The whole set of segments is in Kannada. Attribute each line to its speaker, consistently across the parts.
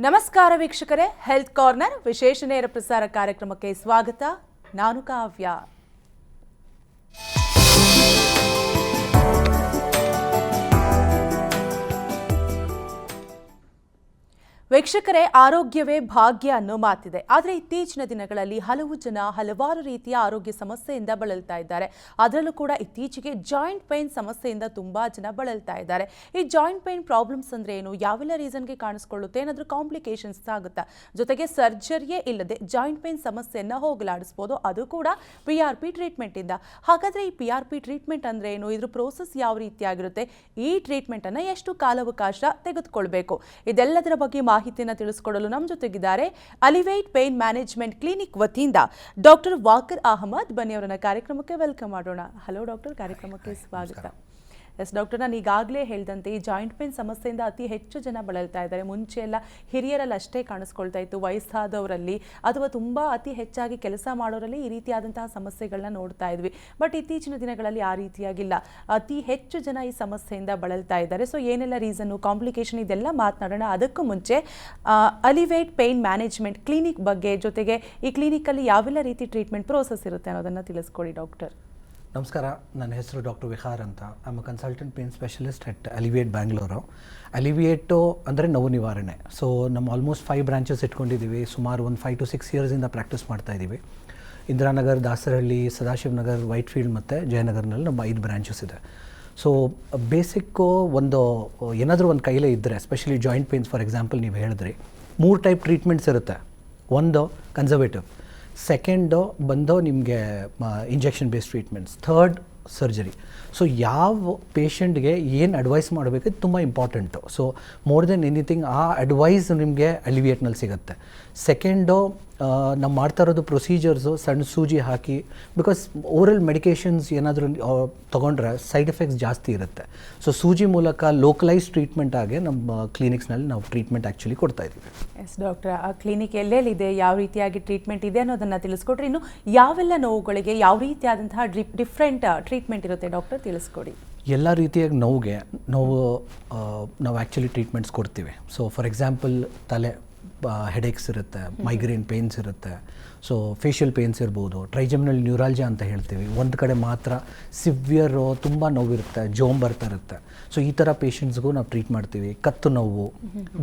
Speaker 1: ನಮಸ್ಕಾರ ವೀಕ್ಷಕರೇ, ಹೆಲ್ತ್ ಕಾರ್ನರ್ ವಿಶೇಷ ನೇರ ಪ್ರಸಾರ ಕಾರ್ಯಕ್ರಮಕ್ಕೆ ಸ್ವಾಗತ. ನಾನು ಕಾವ್ಯ. ವೀಕ್ಷಕರೇ, ಆರೋಗ್ಯವೇ ಭಾಗ್ಯ ಅನ್ನೋ ಮಾತಿದೆ. ಆದರೆ ಇತ್ತೀಚಿನ ದಿನಗಳಲ್ಲಿ ಹಲವು ಜನ ಹಲವಾರು ರೀತಿಯ ಆರೋಗ್ಯ ಸಮಸ್ಯೆಯಿಂದ ಬಳಲ್ತಾ ಇದ್ದಾರೆ. ಅದರಲ್ಲೂ ಕೂಡ ಇತ್ತೀಚೆಗೆ ಜಾಯಿಂಟ್ ಪೇನ್ ಸಮಸ್ಯೆಯಿಂದ ತುಂಬಾ ಜನ ಬಳಲ್ತಾ ಇದ್ದಾರೆ. ಈ ಜಾಯಿಂಟ್ ಪೇನ್ ಪ್ರಾಬ್ಲಮ್ಸ್ ಅಂದ್ರೆ ಏನು, ಯಾವೆಲ್ಲ ರೀಸನ್ಗೆ ಕಾಣಿಸ್ಕೊಳ್ಳುತ್ತೆ, ಏನಾದರೂ ಕಾಂಪ್ಲಿಕೇಶನ್ಸ್ ಆಗುತ್ತಾ, ಜೊತೆಗೆ ಸರ್ಜರಿಯೇ ಇಲ್ಲದೆ ಜಾಯಿಂಟ್ ಪೇನ್ ಸಮಸ್ಯೆಯನ್ನು ಹೋಗಲಾಡಿಸ್ಬೋದು, ಅದು ಕೂಡ PRP ಟ್ರೀಟ್ಮೆಂಟ್ ಇಂದ. ಹಾಗಾದ್ರೆ ಈ PRP ಟ್ರೀಟ್ಮೆಂಟ್ ಅಂದ್ರೆ ಏನು, ಇದ್ರ ಪ್ರೋಸೆಸ್ ಯಾವ ರೀತಿಯಾಗಿರುತ್ತೆ, ಈ ಟ್ರೀಟ್ಮೆಂಟ್ ಅನ್ನ ಎಷ್ಟು ಕಾಲಾವಕಾಶ ತೆಗೆದುಕೊಳ್ಬೇಕು, ಇದೆಲ್ಲದರ ಬಗ್ಗೆ ಮಾಹಿತಿಯನ್ನು ತಿಳಿಸಿಕೊಡಲು ನಮ್ಮ ಜೊತೆಗಿದ್ದಾರೆ ಅಲಿವೇಟ್ ಪೇನ್ ಮ್ಯಾನೇಜ್ಮೆಂಟ್ ಕ್ಲಿನಿಕ್ ವತಿಯಿಂದ ಡಾಕ್ಟರ್ ವಾಕರ್ ಅಹಮದ್. ಬನ್ನಿ ಅವರನ್ನ ಕಾರ್ಯಕ್ರಮಕ್ಕೆ ವೆಲ್ಕಮ್ ಮಾಡೋಣ. ಹಲೋ ಡಾಕ್ಟರ್, ಕಾರ್ಯಕ್ರಮಕ್ಕೆ ಸ್ವಾಗತ. ಎಸ್ ಡಾಕ್ಟರ್, ನಾನು ಈಗಾಗಲೇ ಹೇಳಿದಂತೆ ಈ ಜಾಯಿಂಟ್ ಪೇನ್ ಸಮಸ್ಯೆಯಿಂದ ಅತಿ ಹೆಚ್ಚು ಜನ ಬಳಲ್ತಾ ಇದ್ದಾರೆ. ಮುಂಚೆ ಎಲ್ಲ ಹಿರಿಯರಲ್ಲಿ ಅಷ್ಟೇ ಕಾಣಿಸ್ಕೊಳ್ತಾ ಇತ್ತು, ವಯಸ್ಸಾದವರಲ್ಲಿ ಅಥವಾ ತುಂಬ ಅತಿ ಹೆಚ್ಚಾಗಿ ಕೆಲಸ ಮಾಡೋರಲ್ಲಿ ಈ ರೀತಿಯಾದಂತಹ ಸಮಸ್ಯೆಗಳನ್ನ ನೋಡ್ತಾ ಇದ್ವಿ. ಬಟ್ ಇತ್ತೀಚಿನ ದಿನಗಳಲ್ಲಿ ಆ ರೀತಿಯಾಗಿಲ್ಲ, ಅತಿ ಹೆಚ್ಚು ಜನ ಈ ಸಮಸ್ಯೆಯಿಂದ ಬಳಲ್ತಾ ಇದ್ದಾರೆ. ಸೊ ಏನೆಲ್ಲ ರೀಸನ್ನು, ಕಾಂಪ್ಲಿಕೇಶನ್, ಇದೆಲ್ಲ ಮಾತನಾಡೋಣ. ಅದಕ್ಕೂ ಮುಂಚೆ ಅಲಿವೇಟ್ ಪೇನ್ ಮ್ಯಾನೇಜ್ಮೆಂಟ್ ಕ್ಲಿನಿಕ್ ಬಗ್ಗೆ, ಜೊತೆಗೆ ಈ ಕ್ಲಿನಿಕಲ್ಲಿ ಯಾವೆಲ್ಲ ರೀತಿ ಟ್ರೀಟ್ಮೆಂಟ್ ಪ್ರೋಸೆಸ್ ಇರುತ್ತೆ ಅನ್ನೋದನ್ನು ತಿಳಿಸ್ಕೊಡಿ ಡಾಕ್ಟರ್.
Speaker 2: ನಮಸ್ಕಾರ, ನನ್ನ ಹೆಸರು ಡಾಕ್ಟರ್ ವಿಹಾರ್ ಅಂತ. I am consultant pain specialist at Alleviate Bangalore. Alleviate ಅಂದರೆ ನೋವು ನಿವಾರಣೆ. ಸೊ ನಮ್ಮ ಆಲ್ಮೋಸ್ಟ್ 5 ಬ್ರಾಂಚಸ್ ಇಟ್ಕೊಂಡಿದ್ದೀವಿ. ಸುಮಾರು ಒಂದು 5 to 6 ಇಯರ್ಸಿಂದ ಪ್ರಾಕ್ಟೀಸ್ ಮಾಡ್ತಾಯಿದ್ದೀವಿ. ಇಂದಿರಾನಗರ್, ದಾಸರಹಳ್ಳಿ, ಸದಾಶಿವನಗರ್, ವೈಟ್ಫೀಲ್ಡ್ ಮತ್ತು ಜಯನಗರ್ನಲ್ಲಿ ನಮ್ಮ 5 ಬ್ರಾಂಚಸ್ ಇದೆ. ಸೊ ಬೇಸಿಕ್ಕು ಒಂದು ಏನಾದರೂ ಒಂದು ಕೈಲೇ ಇದ್ದರೆ, especially joint pains for example ನೀವು ಹೇಳಿದ್ರಿ, 3 ಟೈಪ್ ಟ್ರೀಟ್ಮೆಂಟ್ಸ್ ಇರುತ್ತೆ. ಒಂದು ಕನ್ಸರ್ವೇಟಿವ್, ಸೆಕೆಂಡು ಬಂದು ನಿಮಗೆ injection based treatments, third surgery. So ಯಾವ ಪೇಷಂಟ್ಗೆ ಏನು ಅಡ್ವೈಸ್ ಮಾಡಬೇಕು ಇದು ತುಂಬ important. So more than anything ಆ ಅಡ್ವೈಸ್ ನಿಮಗೆ ಅಲಿವಿಯೇಟ್ನಲ್ಲಿ ಸಿಗುತ್ತೆ. ಸೆಕೆಂಡು ನಾವು ಮಾಡ್ತಾ ಇರೋದು ಪ್ರೊಸೀಜರ್ಸು ಸಣ್ಣ ಸೂಜಿ ಹಾಕಿ, ಬಿಕಾಸ್ ಓರಲ್ ಮೆಡಿಕೇಷನ್ಸ್ ಏನಾದರೂ ತೊಗೊಂಡ್ರೆ ಸೈಡ್ ಎಫೆಕ್ಟ್ಸ್ ಜಾಸ್ತಿ ಇರುತ್ತೆ. ಸೊ ಸೂಜಿ ಮೂಲಕ ಲೋಕಲೈಸ್ ಟ್ರೀಟ್ಮೆಂಟ್ ಆಗಿ ನಮ್ಮ ಕ್ಲಿನಿಕ್ಸ್ನಲ್ಲಿ ನಾವು ಟ್ರೀಟ್ಮೆಂಟ್ ಆ್ಯಕ್ಚುಲಿ ಕೊಡ್ತಾ ಇದ್ದೀವಿ.
Speaker 1: ಎಸ್ ಡಾಕ್ಟರ್, ಆ ಕ್ಲಿನಿಕ್ ಎಲ್ಲೆಲ್ಲಿದೆ, ಯಾವ ರೀತಿಯಾಗಿ ಟ್ರೀಟ್ಮೆಂಟ್ ಇದೆ ಅನ್ನೋದನ್ನು ತಿಳಿಸ್ಕೊಡ್ರಿ. ಇನ್ನು ಯಾವೆಲ್ಲ ನೋವುಗಳಿಗೆ ಯಾವ ರೀತಿಯಾದಂತಹ ಡಿಫ್ರೆಂಟ್ ಟ್ರೀಟ್ಮೆಂಟ್ ಇರುತ್ತೆ ಡಾಕ್ಟರ್, ತಿಳಿಸ್ಕೊಡಿ.
Speaker 2: ಎಲ್ಲ ರೀತಿಯಾಗಿ ನೋವು ನಾವು ಆ್ಯಕ್ಚುಲಿ ಟ್ರೀಟ್ಮೆಂಟ್ಸ್ ಕೊಡ್ತೀವಿ. ಸೊ ಫಾರ್ ಎಕ್ಸಾಂಪಲ್ ತಲೆ ಹೆಡೇಕ್ಸ್ ಇರುತ್ತೆ, ಮೈಗ್ರೇನ್ ಪೇನ್ಸ್ ಇರುತ್ತೆ, ಸೊ ಫೇಶಿಯಲ್ ಪೇನ್ಸ್ ಇರ್ಬೋದು, ಟ್ರೈಜೆಮಿನಲ್ ನ್ಯೂರಾಲ್ಜಿಯಾ ಅಂತ ಹೇಳ್ತೀವಿ. ಒಂದು ಕಡೆ ಮಾತ್ರ ಸಿವಿಯರು ತುಂಬ ನೋವಿರುತ್ತೆ, ಜೋಮ್ ಬರ್ತಾ ಇರುತ್ತೆ. ಸೊ ಈ ಥರ ಪೇಷಂಟ್ಸ್ಗೂ ನಾವು ಟ್ರೀಟ್ ಮಾಡ್ತೀವಿ. ಕತ್ತು ನೋವು,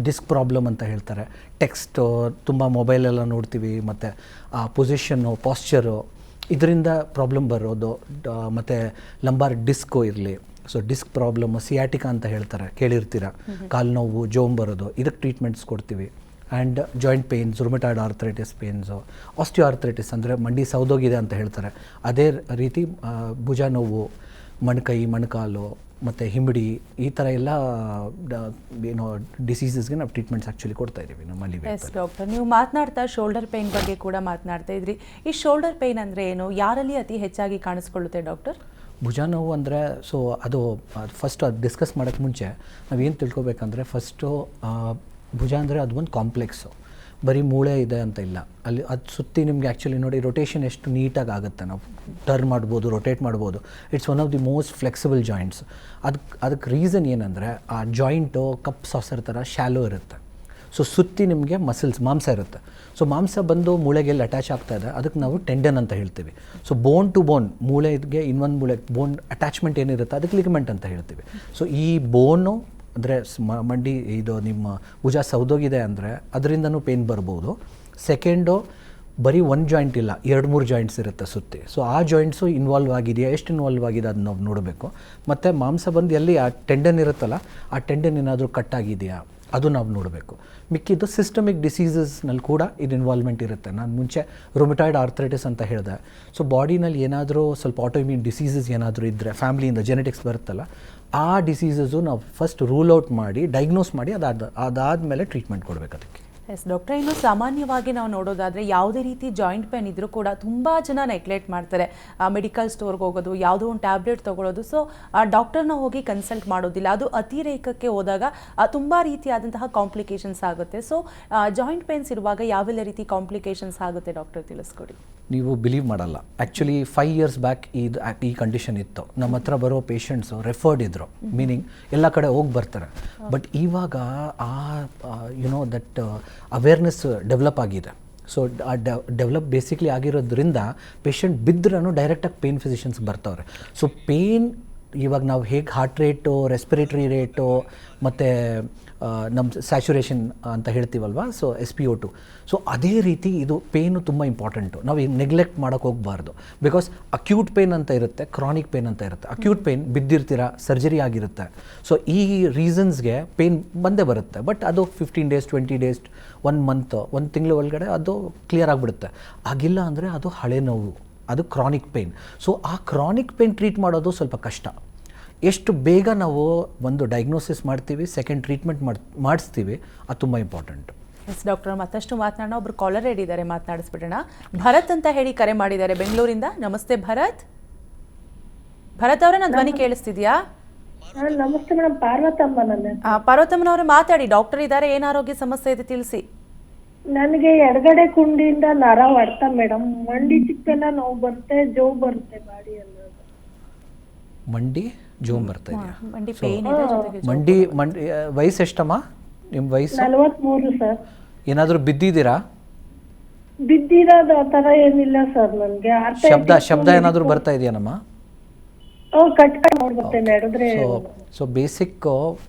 Speaker 2: ಡಿಸ್ಕ್ ಪ್ರಾಬ್ಲಮ್ ಅಂತ ಹೇಳ್ತಾರೆ, ಟೆಕ್ಸ್ಟು, ತುಂಬ ಮೊಬೈಲೆಲ್ಲ ನೋಡ್ತೀವಿ, ಮತ್ತು ಆ ಪೊಸಿಷನ್ನು, ಪಾಶ್ಚರು, ಇದರಿಂದ ಪ್ರಾಬ್ಲಮ್ ಬರೋದು. ಮತ್ತು ಲಂಬಾರ್ ಡಿಸ್ಕು ಇರಲಿ, ಸೊ ಡಿಸ್ಕ್ ಪ್ರಾಬ್ಲಮ್, ಸಿಯಾಟಿಕಾ ಅಂತ ಹೇಳ್ತಾರೆ, ಕೇಳಿರ್ತೀರ, ಕಾಲು ನೋವು, ಜೋಮ್ ಬರೋದು, ಇದಕ್ಕೆ ಟ್ರೀಟ್ಮೆಂಟ್ಸ್ ಕೊಡ್ತೀವಿ. And joint pains, rheumatoid arthritis pains, osteoarthritis ಅಂದರೆ ಮಂಡಿ ಸೌದೋಗಿದೆ ಅಂತ ಹೇಳ್ತಾರೆ, ಅದೇ ರೀತಿ ಭುಜ ನೋವು, ಮೊಣಕೈ, ಮೊಣಕಾಲು ಮತ್ತು ಹಿಮಿಡಿ, ಈ ಥರ ಎಲ್ಲ ಏನೋ ಡಿಸೀಸಸ್ಗೆ ನಾವು ಟ್ರೀಟ್ಮೆಂಟ್ಸ್ ಆ್ಯಕ್ಚುಲಿ ಕೊಡ್ತಾ ಇದ್ದೀವಿ ನಮ್ಮಲ್ಲಿ.
Speaker 1: ಎಸ್ ಡಾಕ್ಟರ್, ನೀವು ಮಾತನಾಡ್ತಾ ಶೋಲ್ಡರ್ ಪೇನ್ ಬಗ್ಗೆ ಕೂಡ ಮಾತನಾಡ್ತಾ ಇದ್ರಿ. ಈ ಶೋಲ್ಡರ್ ಪೇನ್ ಅಂದರೆ ಏನು, ಯಾರಲ್ಲಿ ಅತಿ ಹೆಚ್ಚಾಗಿ ಕಾಣಿಸ್ಕೊಳ್ಳುತ್ತೆ ಡಾಕ್ಟರ್?
Speaker 2: ಭುಜ ನೋವು ಅಂದರೆ, ಸೊ ಅದು ಫಸ್ಟ್ ಅದು ಡಿಸ್ಕಸ್ ಮಾಡೋಕ್ಕೆ ಮುಂಚೆ ನಾವೇನು ತಿಳ್ಕೊಬೇಕಂದ್ರೆ, ಫಸ್ಟು ಭುಜ ಅಂದರೆ ಅದು ಒಂದು ಕಾಂಪ್ಲೆಕ್ಸು, ಬರೀ ಮೂಳೆ ಇದೆ ಅಂತ ಇಲ್ಲ. ಅಲ್ಲಿ ಅದು ಸುತ್ತಿ ನಿಮಗೆ ಆ್ಯಕ್ಚುಲಿ ನೋಡಿ ರೊಟೇಷನ್ ಎಷ್ಟು ನೀಟಾಗಿ ಆಗುತ್ತೆ, ನಾವು ಟರ್ನ್ ಮಾಡ್ಬೋದು, ರೊಟೇಟ್ ಮಾಡ್ಬೋದು. It's one of the most flexible joints. ಅದಕ್ಕೆ ರೀಸನ್ ಏನಂದರೆ, ಆ ಜಾಯಿಂಟು ಕಪ್ ಸಾಸರ್ ಥರ ಶಾಲೋ ಇರುತ್ತೆ. ಸೊ ಸುತ್ತಿ ನಿಮಗೆ ಮಸಲ್ಸ್, ಮಾಂಸ ಇರುತ್ತೆ. ಸೊ ಮಾಂಸ ಬಂದು ಮೂಳೆಗೆಲ್ಲಿ ಅಟ್ಯಾಚ್ ಆಗ್ತಾ ಇದೆ, ಅದಕ್ಕೆ ನಾವು ಟೆಂಡನ್ ಅಂತ ಹೇಳ್ತೀವಿ. ಸೊ ಬೋನ್ ಟು ಬೋನ್, ಮೂಳೆಗೆ ಇನ್ನೊಂದು ಮೂಳೆ ಬೋನ್ ಅಟ್ಯಾಚ್ಮೆಂಟ್ ಏನಿರುತ್ತೆ ಅದಕ್ಕೆ ಲಿಗಮೆಂಟ್ ಅಂತ ಹೇಳ್ತೀವಿ. ಸೊ ಈ ಬೋನು ಅಂದರೆ ಮಂಡಿ ಇದು ನಿಮ್ಮ ಭುಜ ಸೌದೋಗಿದೆ ಅಂದರೆ ಅದರಿಂದನೂ ಪೇನ್ ಬರ್ಬೋದು. ಸೆಕೆಂಡು, ಬರೀ ಒಂದು ಜಾಯಿಂಟ್ ಇಲ್ಲ, 2-3 ಜಾಯಿಂಟ್ಸ್ ಇರುತ್ತೆ ಸುತ್ತಿ. ಸೊ ಆ ಜಾಯಿಂಟ್ಸು ಇನ್ವಾಲ್ವ್ ಆಗಿದೆಯಾ, ಎಷ್ಟು ಇನ್ವಾಲ್ವ್ ಆಗಿದೆ ಅದನ್ನ ನಾವು ನೋಡಬೇಕು. ಮತ್ತು ಮಾಂಸ ಬಂದು ಎಲ್ಲಿ ಆ ಟೆಂಡನ್ ಇರುತ್ತಲ್ಲ, ಆ ಟೆಂಡನ್ ಏನಾದರೂ ಕಟ್ ಆಗಿದೆಯಾ ಅದು ನಾವು ನೋಡಬೇಕು. ಮಿಕ್ಕಿದ್ದು ಸಿಸ್ಟಮಿಕ್ ಡಿಸೀಸಸ್ನಲ್ಲಿ ಕೂಡ ಇದು ಇನ್ವಾಲ್ವ್ಮೆಂಟ್ ಇರುತ್ತೆ. ನಾನು ಮುಂಚೆ ರುಮಟಾಯ್ಡ್ ಆರ್ಥರೈಟಿಸ್ ಅಂತ ಹೇಳಿದೆ. ಸೊ ಬಾಡಿನಲ್ಲಿ ಏನಾದರೂ ಸ್ವಲ್ಪ ಆಟೋಇಮ್ಯೂನ್ ಡಿಸೀಸಸ್ ಏನಾದರೂ ಇದ್ದರೆ, ಫ್ಯಾಮ್ಲಿಯಿಂದ ಜೆನೆಟಿಕ್ಸ್ ಬರುತ್ತಲ್ಲ, ಆ ಡಿಸೀಸಸ್ಸು ನಾವು ಫಸ್ಟ್ ರೂಲ್ ಔಟ್ ಮಾಡಿ ಡಯಾಗ್ನೋಸ್ ಮಾಡಿ ಅದಾದಮೇಲೆ ಟ್ರೀಟ್ಮೆಂಟ್ ಕೊಡಬೇಕು ಅದಕ್ಕೆ.
Speaker 1: ಎಸ್ ಡಾಕ್ಟರ್, ಇನ್ನು ಸಾಮಾನ್ಯವಾಗಿ ನಾವು ನೋಡೋದಾದರೆ ಯಾವುದೇ ರೀತಿ ಜಾಯಿಂಟ್ ಪೇನ್ ಇದ್ದರೂ ಕೂಡ ತುಂಬ ಜನ ನೆಗ್ಲೆಕ್ಟ್ ಮಾಡ್ತಾರೆ. ಮೆಡಿಕಲ್ ಸ್ಟೋರ್ಗೆ ಹೋಗೋದು, ಯಾವುದೋ ಒಂದು ಟ್ಯಾಬ್ಲೆಟ್ ತೊಗೊಳ್ಳೋದು, ಸೊ ಡಾಕ್ಟರ್ನ ಹೋಗಿ ಕನ್ಸಲ್ಟ್ ಮಾಡೋದಿಲ್ಲ. ಅದು ಅತಿರೇಕಕ್ಕೆ ಹೋದಾಗ ತುಂಬ ರೀತಿಯಾದಂತಹ ಕಾಂಪ್ಲಿಕೇಶನ್ಸ್ ಆಗುತ್ತೆ. ಸೊ ಜಾಯಿಂಟ್ ಪೇನ್ಸ್ ಇರುವಾಗ ಯಾವೆಲ್ಲ ರೀತಿ ಕಾಂಪ್ಲಿಕೇಶನ್ಸ್ ಆಗುತ್ತೆ ಡಾಕ್ಟರ್, ತಿಳಿಸ್ಕೊಡಿ.
Speaker 2: ನೀವು ಬಿಲೀವ್ ಮಾಡಲ್ಲ. ಆ್ಯಕ್ಚುಲಿ 5 years ಬ್ಯಾಕ್ ಈ ಕಂಡೀಷನ್ ಇತ್ತು. ನಮ್ಮ ಹತ್ರ ಬರೋ ಪೇಷಂಟ್ಸು ರೆಫರ್ಡ್ ಇದ್ದರು, ಮೀನಿಂಗ್ ಎಲ್ಲ ಕಡೆ ಹೋಗಿ ಬರ್ತಾರೆ. ಬಟ್ ಇವಾಗ ಆ ದಟ್ ಅವೇರ್ನೆಸ್ ಡೆವಲಪ್ ಆಗಿದೆ. ಸೊ ಆ ಡೆವಲಪ್ ಬೇಸಿಕ್ಲಿ ಆಗಿರೋದ್ರಿಂದ ಪೇಷಂಟ್ ಬಿದ್ದರೂ ಡೈರೆಕ್ಟಾಗಿ ಪೇನ್ ಫಿಸಿಷಿಯನ್ಸ್ ಬರ್ತಾವ್ರೆ. ಸೊ ಪೇನ್ ಇವಾಗ ನಾವು ಹೇಗೆ ಹಾರ್ಟ್ ರೇಟು, ರೆಸ್ಪಿರೇಟರಿ ರೇಟು ಮತ್ತು ನಮ್ಮ ಸ್ಯಾಚುರೇಷನ್ ಅಂತ ಹೇಳ್ತೀವಲ್ವ, ಸೊ SpO2. ಸೊ ಅದೇ ರೀತಿ ಇದು ಪೇನು ತುಂಬ ಇಂಪಾರ್ಟೆಂಟು. ನಾವು ಈಗ ನೆಗ್ಲೆಕ್ಟ್ ಮಾಡೋಕ್ಕೆ ಹೋಗಬಾರ್ದು. ಬಿಕಾಸ್ ಅಕ್ಯೂಟ್ ಪೇನ್ ಅಂತ ಇರುತ್ತೆ, ಕ್ರಾನಿಕ್ ಪೇನ್ ಅಂತ ಇರುತ್ತೆ. ಅಕ್ಯೂಟ್ ಪೇನ್ ಬಿದ್ದಿರ್ತೀರ, ಸರ್ಜರಿ ಆಗಿರುತ್ತೆ. ಸೊ ಈ ರೀಸನ್ಸ್ಗೆ ಪೇನ್ ಬಂದೇ ಬರುತ್ತೆ. ಬಟ್ ಅದು 15 days 20 days 1 month 1 ತಿಂಗಳ ಒಳಗಡೆ ಅದು ಕ್ಲಿಯರ್ ಆಗಿಬಿಡುತ್ತೆ. ಆಗಿಲ್ಲ ಅಂದರೆ ಅದು ಹಳೆ ನೋವು, ಅದು ಕ್ರಾನಿಕ್ ಪೇನ್. ಸೊ ಆ ಕ್ರಾನಿಕ್ ಪೇನ್ ಟ್ರೀಟ್ ಮಾಡೋದು ಸ್ವಲ್ಪ ಕಷ್ಟ. ಎಷ್ಟು ಬೇಗ ನಾವು ಒಂದು ಡಯಾಗ್ನೋಸಿಸ್ ಮಾಡ್ತೀವಿ, ಸೆಕೆಂಡ್ ಟ್ರೀಟ್ಮೆಂಟ್ ಮಾಡಿಸ್ತೀವಿ, ಅದು ತುಂಬ ಇಂಪಾರ್ಟೆಂಟ್.
Speaker 1: ಎಸ್ ಡಾಕ್ಟರ್, ಮತ್ತಷ್ಟು ಮಾತನಾಡೋಣ. ಒಬ್ರು ಕಾಲರ್ ಹೇಳಿದ್ದಾರೆ, ಮಾತನಾಡಿಸ್ಬಿಡೋಣ. ಭರತ್ ಅಂತ ಹೇಳಿ ಕರೆ ಮಾಡಿದ್ದಾರೆ ಬೆಂಗಳೂರಿಂದ. ನಮಸ್ತೆ ಭರತ್. ಭರತ್ ಅವರೇ, ನನ್ನ ಧ್ವನಿ ಕೇಳಿಸ್ತಿದ್ಯಾ?
Speaker 3: ನಮಸ್ತೆ ಮೇಡಮ್, ಪಾರ್ವತಮ್ಮ ನನ್ನ.
Speaker 1: ಪಾರ್ವತಮ್ಮನವ್ರೆ ಮಾತಾಡಿ, ಡಾಕ್ಟರ್ ಇದ್ದಾರೆ, ಏನು ಆರೋಗ್ಯ ಸಮಸ್ಯೆ ಇದೆ ತಿಳಿಸಿ.
Speaker 3: ನನಗೆ ಎಡಗಡೆ ಕುಂಡಿಯಿಂದ ನರ ಹೊಡ್ತ ಮೇಡಮ್, ಮಂಡಿ ಚಿಕ್ಕೆಲ್ಲ ನೋವು ಬರುತ್ತೆ, ಜೋ ಬರುತ್ತೆ ಬಾಡಿ ಅನ್ನೋದು.
Speaker 2: ಮಂಡಿ ಜೋಮ್ ಬರ್ತಾ ಇದೆಯಾ?
Speaker 1: ಮಂಡಿ ಪೇನ್ ಇದೆ, ಜೊತೆಗೆ
Speaker 2: ಮಂಡಿ ವಯಸ್ಸು ಎಷ್ಟಮ್ಮ ನಿಮ್ಮ ವಯಸ್ಸು?
Speaker 3: 43 ಸರ್.
Speaker 2: ಏನಾದರೂ ಬಿದ್ದಿದ್ದೀರಾ?
Speaker 3: ಬಿದ್ದಿರೋದು ಆ ಥರ ಏನಿಲ್ಲ ಸರ್. ನನಗೆ
Speaker 2: ಶಬ್ದ ಏನಾದರೂ ಬರ್ತಾ ಇದೆಯಾನಮ್ಮ?
Speaker 3: ಕಟ್ ನೋಡ್ಬರುತ್ತೆ ನಡೆದ್ರೆ.
Speaker 2: ಸೊ ಬೇಸಿಕ್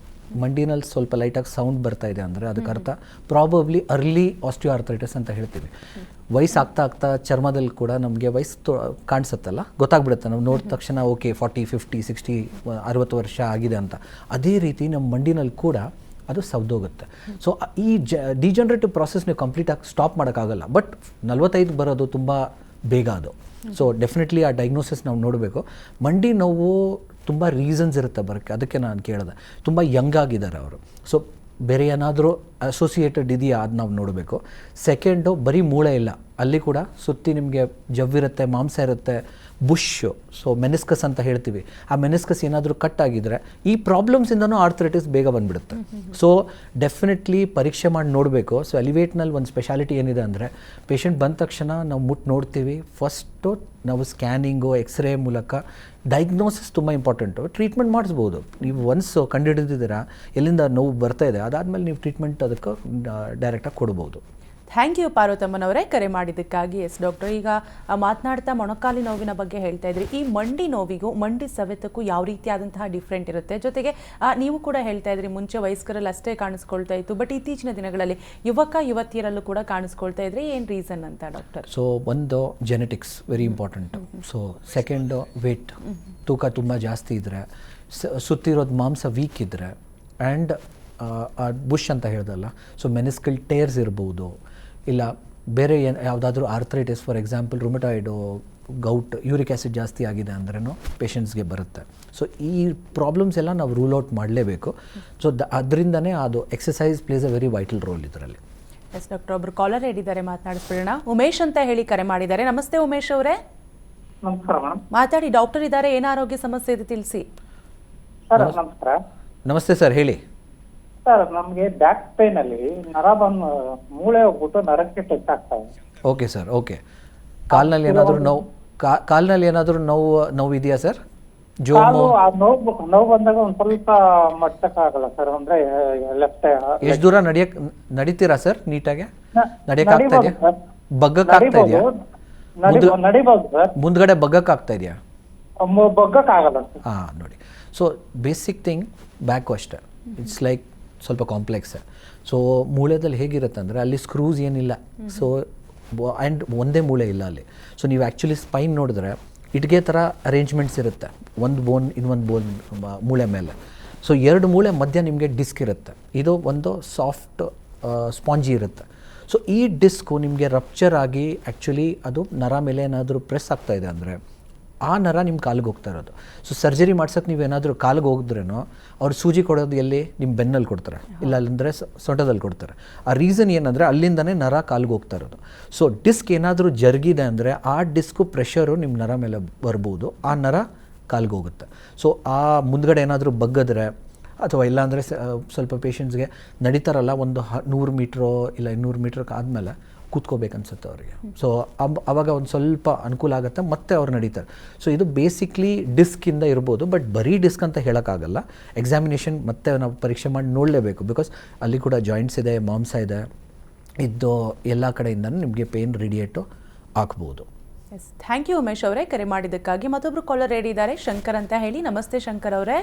Speaker 2: ಮಂಡಿನಲ್ಲಿ ಸ್ವಲ್ಪ ಲೈಟಾಗಿ ಸೌಂಡ್ ಬರ್ತಾ ಇದೆ ಅಂದರೆ ಅದಕ್ಕೆ ಅರ್ಥ ಪ್ರಾಬಬ್ಲಿ ಅರ್ಲಿ ಆಸ್ಟಿಯೋಆರ್ಥರೈಟಿಸ್ ಅಂತ ಹೇಳ್ತೀವಿ. ವಯಸ್ಸು ಆಗ್ತಾ ಚರ್ಮದಲ್ಲಿ ಕೂಡ ನಮಗೆ ವಯಸ್ಸು ಕಾಣಿಸುತ್ತಲ್ಲ, ಗೊತ್ತಾಗ್ಬಿಡುತ್ತೆ. ನಾವು ನೋಡಿದ ತಕ್ಷಣ ಓಕೆ 40 50 60 60 ವರ್ಷ ಆಗಿದೆ ಅಂತ. ಅದೇ ರೀತಿ ನಮ್ಮ ಮಂಡಿನಲ್ಲಿ ಕೂಡ ಅದು ಸವ್ದೋಗುತ್ತೆ. ಸೊ ಈ ಡಿಜನರೇಟಿವ್ ಪ್ರಾಸೆಸ್ ನೀವು ಕಂಪ್ಲೀಟಾಗಿ ಸ್ಟಾಪ್ ಮಾಡೋಕ್ಕಾಗಲ್ಲ. ಬಟ್ 45 ಬರೋದು ತುಂಬ ಬೇಗ ಅದು. ಸೊ ಡೆಫಿನೆಟ್ಲಿ ಆ ಡಯಾಗ್ನೋಸಿಸ್ ನಾವು ನೋಡಬೇಕು. ಮಂಡಿ ನೋವು ತುಂಬ ರೀಸನ್ಸ್ ಇರುತ್ತೆ ಬರೋಕ್ಕೆ, ಅದಕ್ಕೆ ನಾನು ಕೇಳಿದೆ. ತುಂಬ ಯಂಗ್ ಆಗಿದ್ದಾರೆ ಅವರು. ಸೊ ಬೇರೆ ಏನಾದರೂ ಅಸೋಸಿಯೇಟೆಡ್ ಇದೆಯಾ ಅದು ನಾವು ನೋಡಬೇಕು. ಸೆಕೆಂಡು, ಬರೀ ಮೂಳೆ ಇಲ್ಲ, ಅಲ್ಲಿ ಕೂಡ ಸುತ್ತಿ ನಿಮಗೆ ಜವ್ವಿರುತ್ತೆ, ಮಾಂಸ ಇರುತ್ತೆ, ಬುಷ್. ಸೊ ಮೆನಿಸ್ಕಸ್ ಅಂತ ಹೇಳ್ತೀವಿ. ಆ ಮೆನಿಸ್ಕಸ್ ಏನಾದರೂ ಕಟ್ ಆಗಿದ್ರೆ ಈ ಪ್ರಾಬ್ಲಮ್ಸಿಂದನೂ ಆರ್ಥರೈಟಿಸ್ ಬೇಗ ಬಂದುಬಿಡುತ್ತೆ. ಸೊ ಡೆಫಿನೆಟ್ಲಿ ಪರೀಕ್ಷೆ ಮಾಡಿ ನೋಡಬೇಕು. ಸೊ ಎಲಿವೇಟ್ನಲ್ಲಿ ಒಂದು ಸ್ಪೆಷಾಲಿಟಿ ಏನಿದೆ ಅಂದರೆ, ಪೇಷಂಟ್ ಬಂದ ತಕ್ಷಣ ನಾವು ನೋಡ್ತೀವಿ. ಫಸ್ಟು ನಾವು ಸ್ಕ್ಯಾನಿಂಗು, ಎಕ್ಸ್ರೇ ಮೂಲಕ ಡಯಾಗ್ನೋಸಿಸ್ ತುಂಬ ಇಂಪಾರ್ಟೆಂಟು. ಟ್ರೀಟ್ಮೆಂಟ್ ಮಾಡಿಸ್ಬೋದು. ನೀವು ಒನ್ಸ್ ಕಂಡುಹಿಡಿದಿದ್ದೀರಾ ಎಲ್ಲಿಂದ ನೋವು ಬರ್ತಾ ಇದೆ, ಅದಾದಮೇಲೆ ನೀವು ಟ್ರೀಟ್ಮೆಂಟ್ ಅದಕ್ಕೆ ಡೈರೆಕ್ಟಾಗಿ ಕೊಡ್ಬೋದು.
Speaker 1: ಥ್ಯಾಂಕ್ ಯು ಪಾರ್ವತಮ್ಮನವರೇ ಕರೆ ಮಾಡಿದ್ದಕ್ಕಾಗಿ. ಎಸ್ ಡಾಕ್ಟರ್, ಈಗ ಮಾತನಾಡ್ತಾ ಮೊಣಕಾಲಿ ನೋವಿನ ಬಗ್ಗೆ ಹೇಳ್ತಾ ಇದ್ರಿ. ಈ ಮಂಡಿ ನೋವಿಗೂ ಮಂಡಿ ಸವೆತಕ್ಕೂ ಯಾವ ರೀತಿಯಾದಂತಹ ಡಿಫ್ರೆಂಟ್ ಇರುತ್ತೆ? ಜೊತೆಗೆ ನೀವು ಕೂಡ ಹೇಳ್ತಾ ಇದ್ರಿ, ಮುಂಚೆ ವಯಸ್ಕರಲ್ಲಿ ಅಷ್ಟೇ ಕಾಣಿಸ್ಕೊಳ್ತಾ ಇತ್ತು, ಬಟ್ ಇತ್ತೀಚಿನ ದಿನಗಳಲ್ಲಿ ಯುವತಿಯರಲ್ಲೂ ಕೂಡ ಕಾಣಿಸ್ಕೊಳ್ತಾ ಇದ್ರಿ. ಏನು ರೀಸನ್ ಅಂತ ಡಾಕ್ಟರ್?
Speaker 2: ಸೊ ಒಂದು genetics very important. So second weight, ತೂಕ ತುಂಬ ಜಾಸ್ತಿ ಇದ್ದರೆ, ಸುತ್ತಿರೋದು ಮಾಂಸ ವೀಕ್ ಇದ್ದರೆ, ಆ್ಯಂಡ್ ಬುಷ್ ಅಂತ ಹೇಳ್ದಲ್ಲ, ಸೊ ಮೆನಿಸ್ಕಲ್ ಟೇರ್ಸ್ ಇರ್ಬೋದು, ಇಲ್ಲ ಬೇರೆ ಯಾವುದಾದ್ರೂ arthritis, for example rheumatoid, gout, uric acid ಜಾಸ್ತಿ ಆಗಿದೆ ಅಂದ್ರೂ ಪೇಷಂಟ್ಸ್ಗೆ ಬರುತ್ತೆ. ಸೊ ಈ ಪ್ರಾಬ್ಲಮ್ಸ್ ಎಲ್ಲ ನಾವು ರೂಲ್ ಔಟ್ ಮಾಡಲೇಬೇಕು. ಸೊ ಅದರಿಂದನೇ ಅದು exercise place a very vital role ಇದರಲ್ಲಿ.
Speaker 1: ಎಸ್ ಡಾಕ್ಟರ್, ಒಬ್ರು ಕಾಲರ್ ಹೇಳಿದ್ದಾರೆ, ಮಾತನಾಡಿಸ್ಬಿಡೋಣ. ಉಮೇಶ್ ಅಂತ ಹೇಳಿ ಕರೆ ಮಾಡಿದ್ದಾರೆ. ನಮಸ್ತೆ ಉಮೇಶ್ ಅವರೇ.
Speaker 4: ನಮಸ್ಕಾರ ಮೇಡಮ್.
Speaker 1: ಮಾತಾಡಿ, ಡಾಕ್ಟರ್ ಇದ್ದಾರೆ, ಏನು ಆರೋಗ್ಯ ಸಮಸ್ಯೆ ಇದೆ ತಿಳಿಸಿ.
Speaker 4: ಸರ್ ನಮಸ್ಕಾರ.
Speaker 2: ನಮಸ್ತೆ ಸರ್, ಹೇಳಿ.
Speaker 4: ಸರ್ ನಮಗೆ ಬ್ಯಾಕ್ ಪೇನ್ ಅಲ್ಲಿ ನರ ಬಂದು ಮೂಳೆ ಹೋಗ್ಬಿಟ್ಟು ನರಕ್ಕೆ ಟಚ್ ಆಗ್ತಾ ಇದೆ.
Speaker 2: Okay sir, okay. ಕಾಲ್ನಲ್ಲಿ ಏನಾದರೂ ನೋವು ಇದೆಯಾ ಸರ್?
Speaker 4: ಕಾಲು ನೋವು ಬಂದಾಗ ಒಂದ್ ಸ್ವಲ್ಪ ಮಟ್ಟಕ್ಕಾಗಲ್ಲ ಸರ್, ಅಂದ್ರೆ ಲೆಫ್ಟ್.
Speaker 2: ಎಷ್ಟು ದೂರ ನಡೀತೀರಾ ಸರ್? ನೀಟಾಗಿ ನಡಿಯಕ್ಕೆ ಆಗ್ತಾ ಇದೆಯಾ? ಬಗ್ಗಕ್ಕೆ ಆಗ್ತಾ ಇದೆಯಾ?
Speaker 4: ನಡಿಬಹುದು ಸರ್.
Speaker 2: ಮುಂದ್ಗಡೆ ಬಗ್ಗಕ್ಕೆ ಆಗ್ತಾ ಇದೆಯಾ?
Speaker 4: ಬಗ್ಗಕ್ಕಾಗಲ್ಲ ಸರ್.
Speaker 2: ನೋಡಿ, ಸೊ ಬೇಸಿಕ್ ಥಿಂಗ್ ಬ್ಯಾಕು ಅಷ್ಟೇ. ಇಟ್ಸ್ ಲೈಕ್ ಸ್ವಲ್ಪ ಕಾಂಪ್ಲೆಕ್ಸ್. ಸೊ ಮೂಳೆದಲ್ಲಿ ಹೇಗಿರುತ್ತೆ ಅಂದರೆ, ಅಲ್ಲಿ ಸ್ಕ್ರೂಸ್ ಏನಿಲ್ಲ. ಸೊ ಆ್ಯಂಡ್ ಒಂದೇ ಮೂಳೆ ಇಲ್ಲ ಅಲ್ಲಿ. ಸೊ ನೀವು ಆ್ಯಕ್ಚುಲಿ ಸ್ಪೈನ್ ನೋಡಿದ್ರೆ ಇಟ್ಗೆ ಥರ ಅರೇಂಜ್ಮೆಂಟ್ಸ್ ಇರುತ್ತೆ, ಒಂದು ಬೋನ್ ಇನ್ನೊಂದು ಬೋನ್ ಮೂಳೆ ಮೇಲೆ. ಸೊ 2 ಮೂಳೆ ಮಧ್ಯ ನಿಮಗೆ ಡಿಸ್ಕ್ ಇರುತ್ತೆ. ಇದು ಒಂದು ಸಾಫ್ಟ್ ಸ್ಪಾಂಜಿ ಇರುತ್ತೆ. ಸೊ ಈ ಡಿಸ್ಕು ನಿಮಗೆ ರಪ್ಚರ್ ಆಗಿ ಆ್ಯಕ್ಚುಲಿ ಅದು ನರ ಮೇಲೆ ಏನಾದರೂ ಪ್ರೆಸ್ ಆಗ್ತಾ ಇದೆ ಅಂದರೆ ಆ ನರ ನಿಮ್ಮ ಕಾಲಿಗೆ ಹೋಗ್ತಾ ಇರೋದು. ಸೊ ಸರ್ಜರಿ ಮಾಡ್ಸೋಕ್ಕೆ ನೀವೇನಾದರೂ ಕಾಲಿಗೆ ಹೋಗಿದ್ರೇನೋ ಅವ್ರು ಸೂಜಿ ಕೊಡೋದು ಎಲ್ಲಿ? ನಿಮ್ಮ ಬೆನ್ನಲ್ಲಿ ಕೊಡ್ತಾರೆ, ಇಲ್ಲ ಅಂದರೆ ಸೊಂಟದಲ್ಲಿ ಕೊಡ್ತಾರೆ. ಆ ರೀಸನ್ ಏನಂದರೆ ಅಲ್ಲಿಂದನೇ ನರ ಕಾಲಿಗೆ ಹೋಗ್ತಾ ಇರೋದು. ಸೊ ಡಿಸ್ಕ್ ಏನಾದರೂ ಜರುಗಿದೆ ಅಂದರೆ ಆ ಡಿಸ್ಕು ಪ್ರೆಷರು ನಿಮ್ಮ ನರ ಮೇಲೆ ಬರ್ಬೋದು, ಆ ನರ ಕಾಲಿಗೆ ಹೋಗುತ್ತೆ. ಸೊ ಆ ಮುಂದ್ಗಡೆ ಏನಾದರೂ ಬಗ್ಗಿದ್ರೆ, ಅಥವಾ ಇಲ್ಲಾಂದರೆ ಸ್ವಲ್ಪ ಪೇಷಂಟ್ಸ್ಗೆ ನಡೀತಾರಲ್ಲ, ಒಂದು 100 ಮೀಟ್ರೋ ಇಲ್ಲ 200 ಮೀಟ್ರ್ ಆದಮೇಲೆ ಕೂತ್ಕೋಬೇಕನ್ಸುತ್ತೆ ಅವರಿಗೆ. ಸೊ ಅವಾಗ ಒಂದು ಸ್ವಲ್ಪ ಅನುಕೂಲ ಆಗುತ್ತೆ, ಮತ್ತೆ ಅವ್ರು ನಡೀತಾರೆ. ಸೊ ಇದು ಬೇಸಿಕ್ಲಿ ಡಿಸ್ಕಿಂದ ಇರ್ಬೋದು, ಬಟ್ ಬರೀ ಡಿಸ್ಕ್ ಅಂತ ಹೇಳೋಕ್ಕಾಗಲ್ಲ. ಎಕ್ಸಾಮಿನೇಷನ್ ಮತ್ತೆ ನಾವು ಪರೀಕ್ಷೆ ಮಾಡಿ ನೋಡಲೇಬೇಕು, ಬಿಕಾಸ್ ಅಲ್ಲಿ ಕೂಡ ಜಾಯಿಂಟ್ಸ್ ಇದೆ, ಮಾಂಸ ಇದೆ, ಇದ್ದು ಎಲ್ಲ ಕಡೆಯಿಂದನೂ ನಿಮಗೆ ಪೇನ್ ರೇಡಿಯೇಟು ಆಗ್ಬೋದು.
Speaker 1: ಎಸ್, ಥ್ಯಾಂಕ್ ಯು ಉಮೇಶ್ ಅವರೇ ಕರೆ ಮಾಡಿದ್ದಕ್ಕಾಗಿ. ಮತ್ತೊಬ್ರು ಕಾಲರ್ ರೆಡಿ ಇದ್ದಾರೆ, ಶಂಕರ್ ಅಂತ ಹೇಳಿ. ನಮಸ್ತೆ ಶಂಕರ್ ಅವರೇ.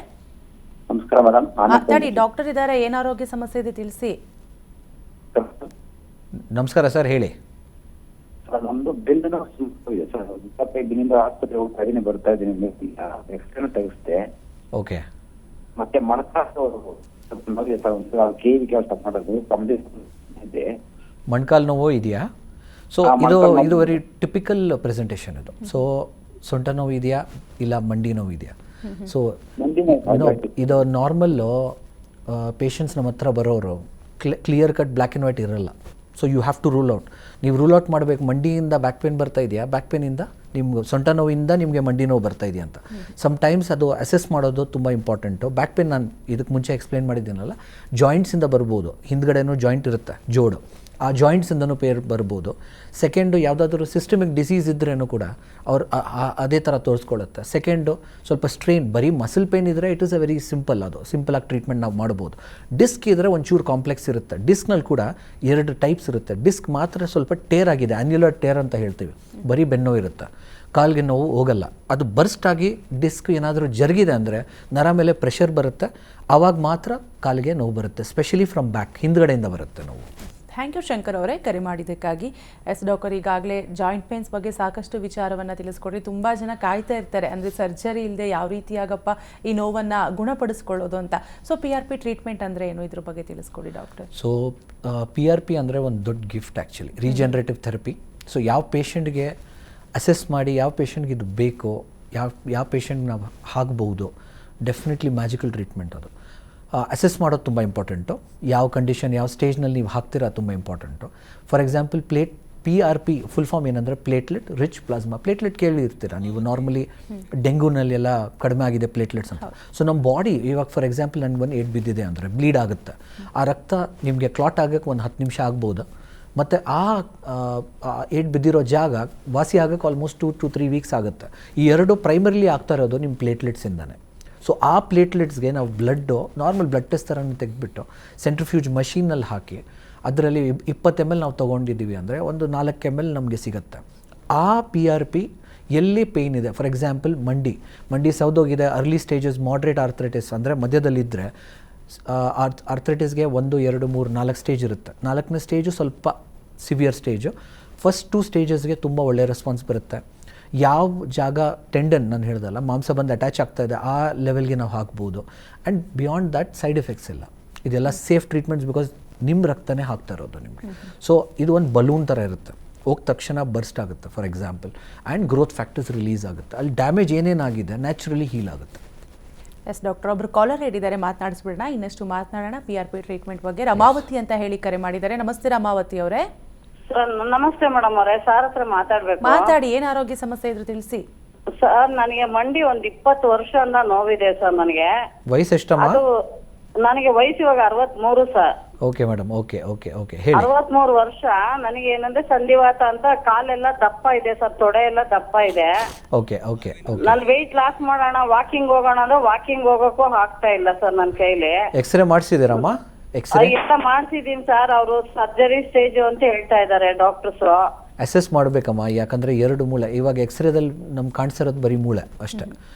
Speaker 5: ನಮಸ್ಕಾರ ಮೇಡಮ್.
Speaker 1: ಮಾತಾಡಿ, ಡಾಕ್ಟರ್ ಇದ್ದಾರೆ, ಏನು ಆರೋಗ್ಯ ಸಮಸ್ಯೆ ಇದೆ ತಿಳಿಸಿ.
Speaker 2: ನಮಸ್ಕಾರ ಸರ್, ಹೇಳಿ.
Speaker 5: ಸರ್, ನಮ್ದು ಬೆನ್ನು ನೋವು ಇದೆ ಸರ್. 25 ದಿನದಿಂದ ಆಸ್ಪತ್ರೆ ಹೋಗ್ತಾ ಇದೀನಿ, ಬರ್ತಾ ಇದೀನಿ. ಎಕ್ಸ್ರೇನು ತೆಗಿಸ್ದೆ.
Speaker 2: ಓಕೆ.
Speaker 5: ಮತ್ತೆ ಮೊಣಕಾಲು ಸ್ವಲ್ಪ ನೋವಿದೆ ಸರ್. ಒಂದು ಕೇಳಿ ಕೆಲಸ ಮಾಡೋದು ಕಮ್ಮಿ ಇದೆ.
Speaker 2: ಮೊಣಕಾಲು ನೋವು ಇದೆಯಾ? ಸೊ ಇದು ವೆರಿ ಟಿಪಿಕಲ್ ಪ್ರೆಸೆಂಟೇಷನ್ ಇದು. ಸೊ ಸೊಂಟ ನೋವು ಇದೆಯಾ, ಇಲ್ಲ ಮಂಡಿ ನೋವು ಇದೆಯಾ? ಸೊ ಇದು ನಾರ್ಮಲ್ಲು ಪೇಷಂಟ್ಸ್ ನಮ್ಮ ಹತ್ರ ಬರೋರು clear cut black and white ಇರಲ್ಲ. So you have to rule out. ನೀವು ರೂಲ್ ಔಟ್ ಮಾಡಬೇಕು, ಮಂಡಿಯಿಂದ ಬ್ಯಾಕ್ ಪೇನ್ ಬರ್ತಾ ಇದೆಯಾ, ಬ್ಯಾಕ್ ಪೇನಿಂದ ನಿಮ್ಗೆ ಸೊಂಟ ನೋವಿಂದ ನಿಮಗೆ ಮಂಡಿ ನೋವು ಬರ್ತಾ ಇದೆಯಾ ಅಂತ. ಸಮ್ಟೈಮ್ಸ್ ಅದು ಅಸೆಸ್ ಮಾಡೋದು ತುಂಬ ಇಂಪಾರ್ಟೆಂಟು. ಬ್ಯಾಕ್ ಪೇನ್ ನಾನು ಇದಕ್ಕೆ ಮುಂಚೆ ಎಕ್ಸ್ಪ್ಲೇನ್ ಮಾಡಿದ್ದೀನಲ್ಲ, ಜಾಯಿಂಟ್ಸಿಂದ ಬರ್ಬೋದು. ಹಿಂದ್ಗಡೆನೂ ಜಾಯಿಂಟ್ ಇರುತ್ತೆ, ಜೋಡು, ಆ ಜಾಯಿಂಟ್ಸಿಂದನೂ ಪೇರ್ ಬರ್ಬೋದು. ಸೆಕೆಂಡು, ಯಾವುದಾದ್ರೂ ಸಿಸ್ಟಮಿಕ್ ಡಿಸೀಸ್ ಇದ್ರೇನು ಕೂಡ ಅವ್ರು ಅದೇ ಥರ ತೋರಿಸ್ಕೊಳ್ಳುತ್ತೆ. ಸೆಕೆಂಡು, ಸ್ವಲ್ಪ ಸ್ಟ್ರೈನ್, ಬರೀ ಮಸಲ್ ಪೇನ್ ಇದ್ದರೆ it is a very simple, ಅದು ಸಿಂಪಲಾಗಿ ಟ್ರೀಟ್ಮೆಂಟ್ ನಾವು ಮಾಡ್ಬೋದು. ಡಿಸ್ಕ್ ಇದ್ದರೆ ಒಂಚೂರು ಕಾಂಪ್ಲೆಕ್ಸ್ ಇರುತ್ತೆ. ಡಿಸ್ಕ್ನಲ್ಲಿ ಕೂಡ 2 ಟೈಪ್ಸ್ ಇರುತ್ತೆ. ಡಿಸ್ಕ್ ಮಾತ್ರ ಸ್ವಲ್ಪ ಟೇರ್ ಆಗಿದೆ, ಆನ್ಯುಲರ್ ಟೇರ್ ಅಂತ ಹೇಳ್ತೀವಿ, ಬರೀ ಬೆನ್ನೋ ಇರುತ್ತೆ, ಕಾಲ್ಗೆ ನೋವು ಹೋಗಲ್ಲ. ಅದು ಬರ್ಸ್ಟ್ ಆಗಿ ಡಿಸ್ಕ್ ಏನಾದರೂ ಜರುಗಿದೆ ಅಂದರೆ ನರ ಮೇಲೆ ಪ್ರೆಷರ್ ಬರುತ್ತೆ, ಆವಾಗ ಮಾತ್ರ ಕಾಲಿಗೆ ನೋವು ಬರುತ್ತೆ. ಸ್ಪೆಷಲಿ ಫ್ರಮ್ ಬ್ಯಾಕ್, ಹಿಂದ್ಗಡೆಯಿಂದ ಬರುತ್ತೆ ನೋವು.
Speaker 1: ಥ್ಯಾಂಕ್ ಯು ಶಂಕರ್ ಅವರೇ ಕರೆ ಮಾಡಿದ್ದಕ್ಕಾಗಿ. ಎಸ್ ಡಾಕ್ಟರ್, ಈಗಾಗಲೇ ಜಾಯಿಂಟ್ ಪೇನ್ಸ್ ಬಗ್ಗೆ ಸಾಕಷ್ಟು ವಿಚಾರವನ್ನು ತಿಳಿಸ್ಕೊಡ್ರಿ. ತುಂಬ ಜನ ಕಾಯ್ತಾ ಇರ್ತಾರೆ, ಅಂದರೆ ಸರ್ಜರಿ ಇಲ್ಲದೆ ಯಾವ ರೀತಿಯಾಗಪ್ಪ ಈ ನೋವನ್ನು ಗುಣಪಡಿಸ್ಕೊಳ್ಳೋದು ಅಂತ. ಸೊ PRP ಟ್ರೀಟ್ಮೆಂಟ್ ಅಂದರೆ ಏನು, ಇದ್ರ ಬಗ್ಗೆ ತಿಳಿಸ್ಕೊಡಿ ಡಾಕ್ಟರ್.
Speaker 2: ಸೊ PRP ಅಂದರೆ ಒಂದು ದೊಡ್ಡ gift actually, regenerative therapy. So ಯಾವ ಪೇಷಂಟ್ಗೆ ಅಸೆಸ್ ಮಾಡಿ ಯಾವ ಪೇಷಂಟ್ಗೆ ಇದು ಬೇಕೋ, ಯಾವ ಪೇಷಂಟ್ಗೆ ನಾವು ಆಗ್ಬೋದು, ಡೆಫಿನೆಟ್ಲಿ ಮ್ಯಾಜಿಕಲ್ ಟ್ರೀಟ್ಮೆಂಟ್ ಅದು. ಅಸೆಸ್ ಮಾಡೋದು ತುಂಬ ಇಂಪಾರ್ಟೆಂಟು. ಯಾವ ಕಂಡೀಷನ್, ಯಾವ ಸ್ಟೇಜ್ನಲ್ಲಿ ನೀವು ಹಾಕ್ತೀರಾ ತುಂಬ important. For example PRP full form ಏನಂದರೆ ಪ್ಲೇಟ್ಲೆಟ್ ರಿಚ್ ಪ್ಲಾಸ್ಮಾ. ಪ್ಲೇಟ್ಲೆಟ್ ಕೇಳಿರ್ತೀರಾ ನೀವು, ನಾರ್ಮಲಿ ಡೆಂಗೂನಲ್ಲೆಲ್ಲ ಕಡಿಮೆ ಆಗಿದೆ ಪ್ಲೇಟ್ಲೆಟ್ಸ್ ಅಂತ. ಸೊ ನಮ್ಮ ಬಾಡಿ ಇವಾಗ ಫಾರ್ ಎಕ್ಸಾಂಪಲ್ ನನಗೆ ಒಂದು ಏಟ್ ಬಿದ್ದಿದೆ ಅಂದರೆ ಬ್ಲೀಡ್ ಆಗುತ್ತೆ. ಆ ರಕ್ತ ನಿಮಗೆ ಕ್ಲಾಟ್ ಆಗೋಕ್ಕೆ ಒಂದು 10 ನಿಮಿಷ ಆಗ್ಬೋದು. ಮತ್ತು ಆ ಏಟ್ ಬಿದ್ದಿರೋ ಜಾಗ ವಾಸಿ ಆಗೋಕ್ಕೆ ಆಲ್ಮೋಸ್ಟ್ 2 to 3 ವೀಕ್ಸ್ ಆಗುತ್ತೆ. ಈ ಎರಡು ಪ್ರೈಮರಿಲಿ ಆಗ್ತಾ ಇರೋದು ನಿಮ್ಮ ಪ್ಲೇಟ್ಲೆಟ್ಸಿಂದನೇ. ಸೊ ಆ ಪ್ಲೇಟ್ಲೆಟ್ಸ್ಗೆ ನಾವು ಬ್ಲಡ್ಡು ನಾರ್ಮಲ್ ಬ್ಲಡ್ ಟೆಸ್ಟ್ ಥರನೇ ತೆಗೆದುಬಿಟ್ಟು ಸೆಂಟ್ರಿಫ್ಯೂಜ್ ಮಷೀನಲ್ಲಿ ಹಾಕಿ ಅದರಲ್ಲಿ 20 ml ನಾವು ತೊಗೊಂಡಿದ್ದೀವಿ ಅಂದರೆ ಒಂದು 4 ml ನಮಗೆ ಸಿಗುತ್ತೆ. ಆ PRP ಎಲ್ಲಿ ಪೇಯ್ನ್ ಇದೆ, ಫಾರ್ ಎಕ್ಸಾಂಪಲ್ ಮಂಡಿ ಸೌದೋಗಿದೆ, ಅರ್ಲಿ ಸ್ಟೇಜಸ್ ಮಾಡ್ರೇಟ್ ಆರ್ಥ್ರೈಟಿಸ್ ಅಂದರೆ ಮಧ್ಯದಲ್ಲಿದ್ದರೆ, ಆರ್ಥ್ರೈಟಿಸ್ಗೆ 1, 2, 3, 4 ಸ್ಟೇಜ್ ಇರುತ್ತೆ. 4ನೇ ಸ್ಟೇಜು ಸ್ವಲ್ಪ ಸಿವಿಯರ್ ಸ್ಟೇಜು. ಫಸ್ಟ್ 2 ಸ್ಟೇಜಸ್ಗೆ ತುಂಬ ಒಳ್ಳೆಯ ರೆಸ್ಪಾನ್ಸ್ ಬರುತ್ತೆ. ಯಾವ ಜಾಗ ಟೆಂಡನ್ ನಾನು ಹೇಳ್ದಲ್ಲ, ಮಾಂಸ ಬಂದು ಅಟ್ಯಾಚ್ ಆಗ್ತಾ ಇದೆ, ಆ ಲೆವೆಲ್ಗೆ ನಾವು ಹಾಕ್ಬೋದು. And beyond that side effects ಇಲ್ಲ. ಇದೆಲ್ಲ ಸೇಫ್ ಟ್ರೀಟ್ಮೆಂಟ್ಸ್, ಬಿಕಾಸ್ ನಿಮ್ಮ ರಕ್ತನೇ ಹಾಕ್ತಾ ಇರೋದು ನಿಮಗೆ. ಸೊ ಇದು ಒಂದು ಬಲೂನ್ ಥರ ಇರುತ್ತೆ, ಹೋದ ತಕ್ಷಣ ಬರ್ಸ್ಟ್ ಆಗುತ್ತೆ for example, and growth factors release ಆಗುತ್ತೆ. ಅಲ್ಲಿ ಡ್ಯಾಮೇಜ್ ಏನೇನಾಗಿದೆ ನ್ಯಾಚುರಲಿ ಹೀಲ್ ಆಗುತ್ತೆ.
Speaker 1: ಎಸ್ ಡಾಕ್ಟರ್, ಒಬ್ರು ಕಾಲರ್ ಹೇಳಿದ್ದಾರೆ, ಮಾತನಾಡಿಸ್ಬಿಡೋಣ. ಇನ್ನಷ್ಟು ಮಾತನಾಡೋಣ PRP ಟ್ರೀಟ್ಮೆಂಟ್ ಬಗ್ಗೆ. ರಮಾವತಿ ಅಂತ ಹೇಳಿ ಕರೆ ಮಾಡಿದ್ದಾರೆ. ನಮಸ್ತೆ ರಮಾವತಿ ಅವರೇ.
Speaker 6: ನಮಸ್ತೆ ಮೇಡಮ್ ಅವರೇ, ಸರ್ ಹತ್ರ ಮಾತಾಡ್ಬೇಕು.
Speaker 1: ಮಾತಾಡಿ, ಏನ್ ಆರೋಗ್ಯ ಸಮಸ್ಯೆ ಇದ್ರು ತಿಳಿಸಿ.
Speaker 6: ಸರ್, ನನಗೆ ಮಂಡಿ ಒಂದು 20 ವರ್ಷದಿಂದ ನೋವಿದೆ ಸರ್. ನನಗೆ
Speaker 2: ವಯಸ್ಸು ಎಷ್ಟಮ್ಮ?
Speaker 6: ಅದು ನನಗೆ ವಯಸ್ಸು ಇವಾಗ 63 sir.
Speaker 2: Okay madam, okay okay okay ಹೇಳಿ.
Speaker 6: 63 ವರ್ಷ. ನನಗೆ ಏನಂದ್ರೆ ಸಂಧಿವಾತ ಅಂತ, ಕಾಲೆಲ್ಲ ದಪ್ಪ ಇದೆ ಸರ್, ತೊಡೆ ಎಲ್ಲ ದಪ್ಪ ಇದೆ.
Speaker 2: Okay okay okay.
Speaker 6: ನಾನು ವೆಯ್ಟ್ ಲಾಸ್ ಮಾಡೋಣ, ವಾಕಿಂಗ್ ಹೋಗೋಣ ಅಂದ್ರೆ ವಾಕಿಂಗ್ ಹೋಗೋಕ್ಕೂ ಆಗ್ತಾ ಇಲ್ಲ ಸರ್ ನನ್ನ ಕೈಲಿ.
Speaker 2: ಎಕ್ಸ್ರೇ ಮಾಡಿಸಿದ್ದೀರಮ್ಮ? ಎಕ್ಸ್ರೇ
Speaker 6: ಎಲ್ಲ ಮಾಡ್ಸಿದೀನಿ ಸರ್. ಅವರು ಸರ್ಜರಿ ಸ್ಟೇಜ್ ಅಂತ ಹೇಳ್ತಾ ಇದ್ದಾರೆ ಡಾಕ್ಟರ್ಸ್.
Speaker 2: ಅಸೆಸ್ ಮಾಡಬೇಕಮ್ಮ, ಯಾಕಂದರೆ 2 ಮೂಳೆ ಇವಾಗ ಎಕ್ಸ್ರೇದಲ್ಲಿ ನಮ್ಗೆ ಕಾಣಿಸಿರೋದು ಬರೀ ಮೂಳೆ ಅಷ್ಟೇ.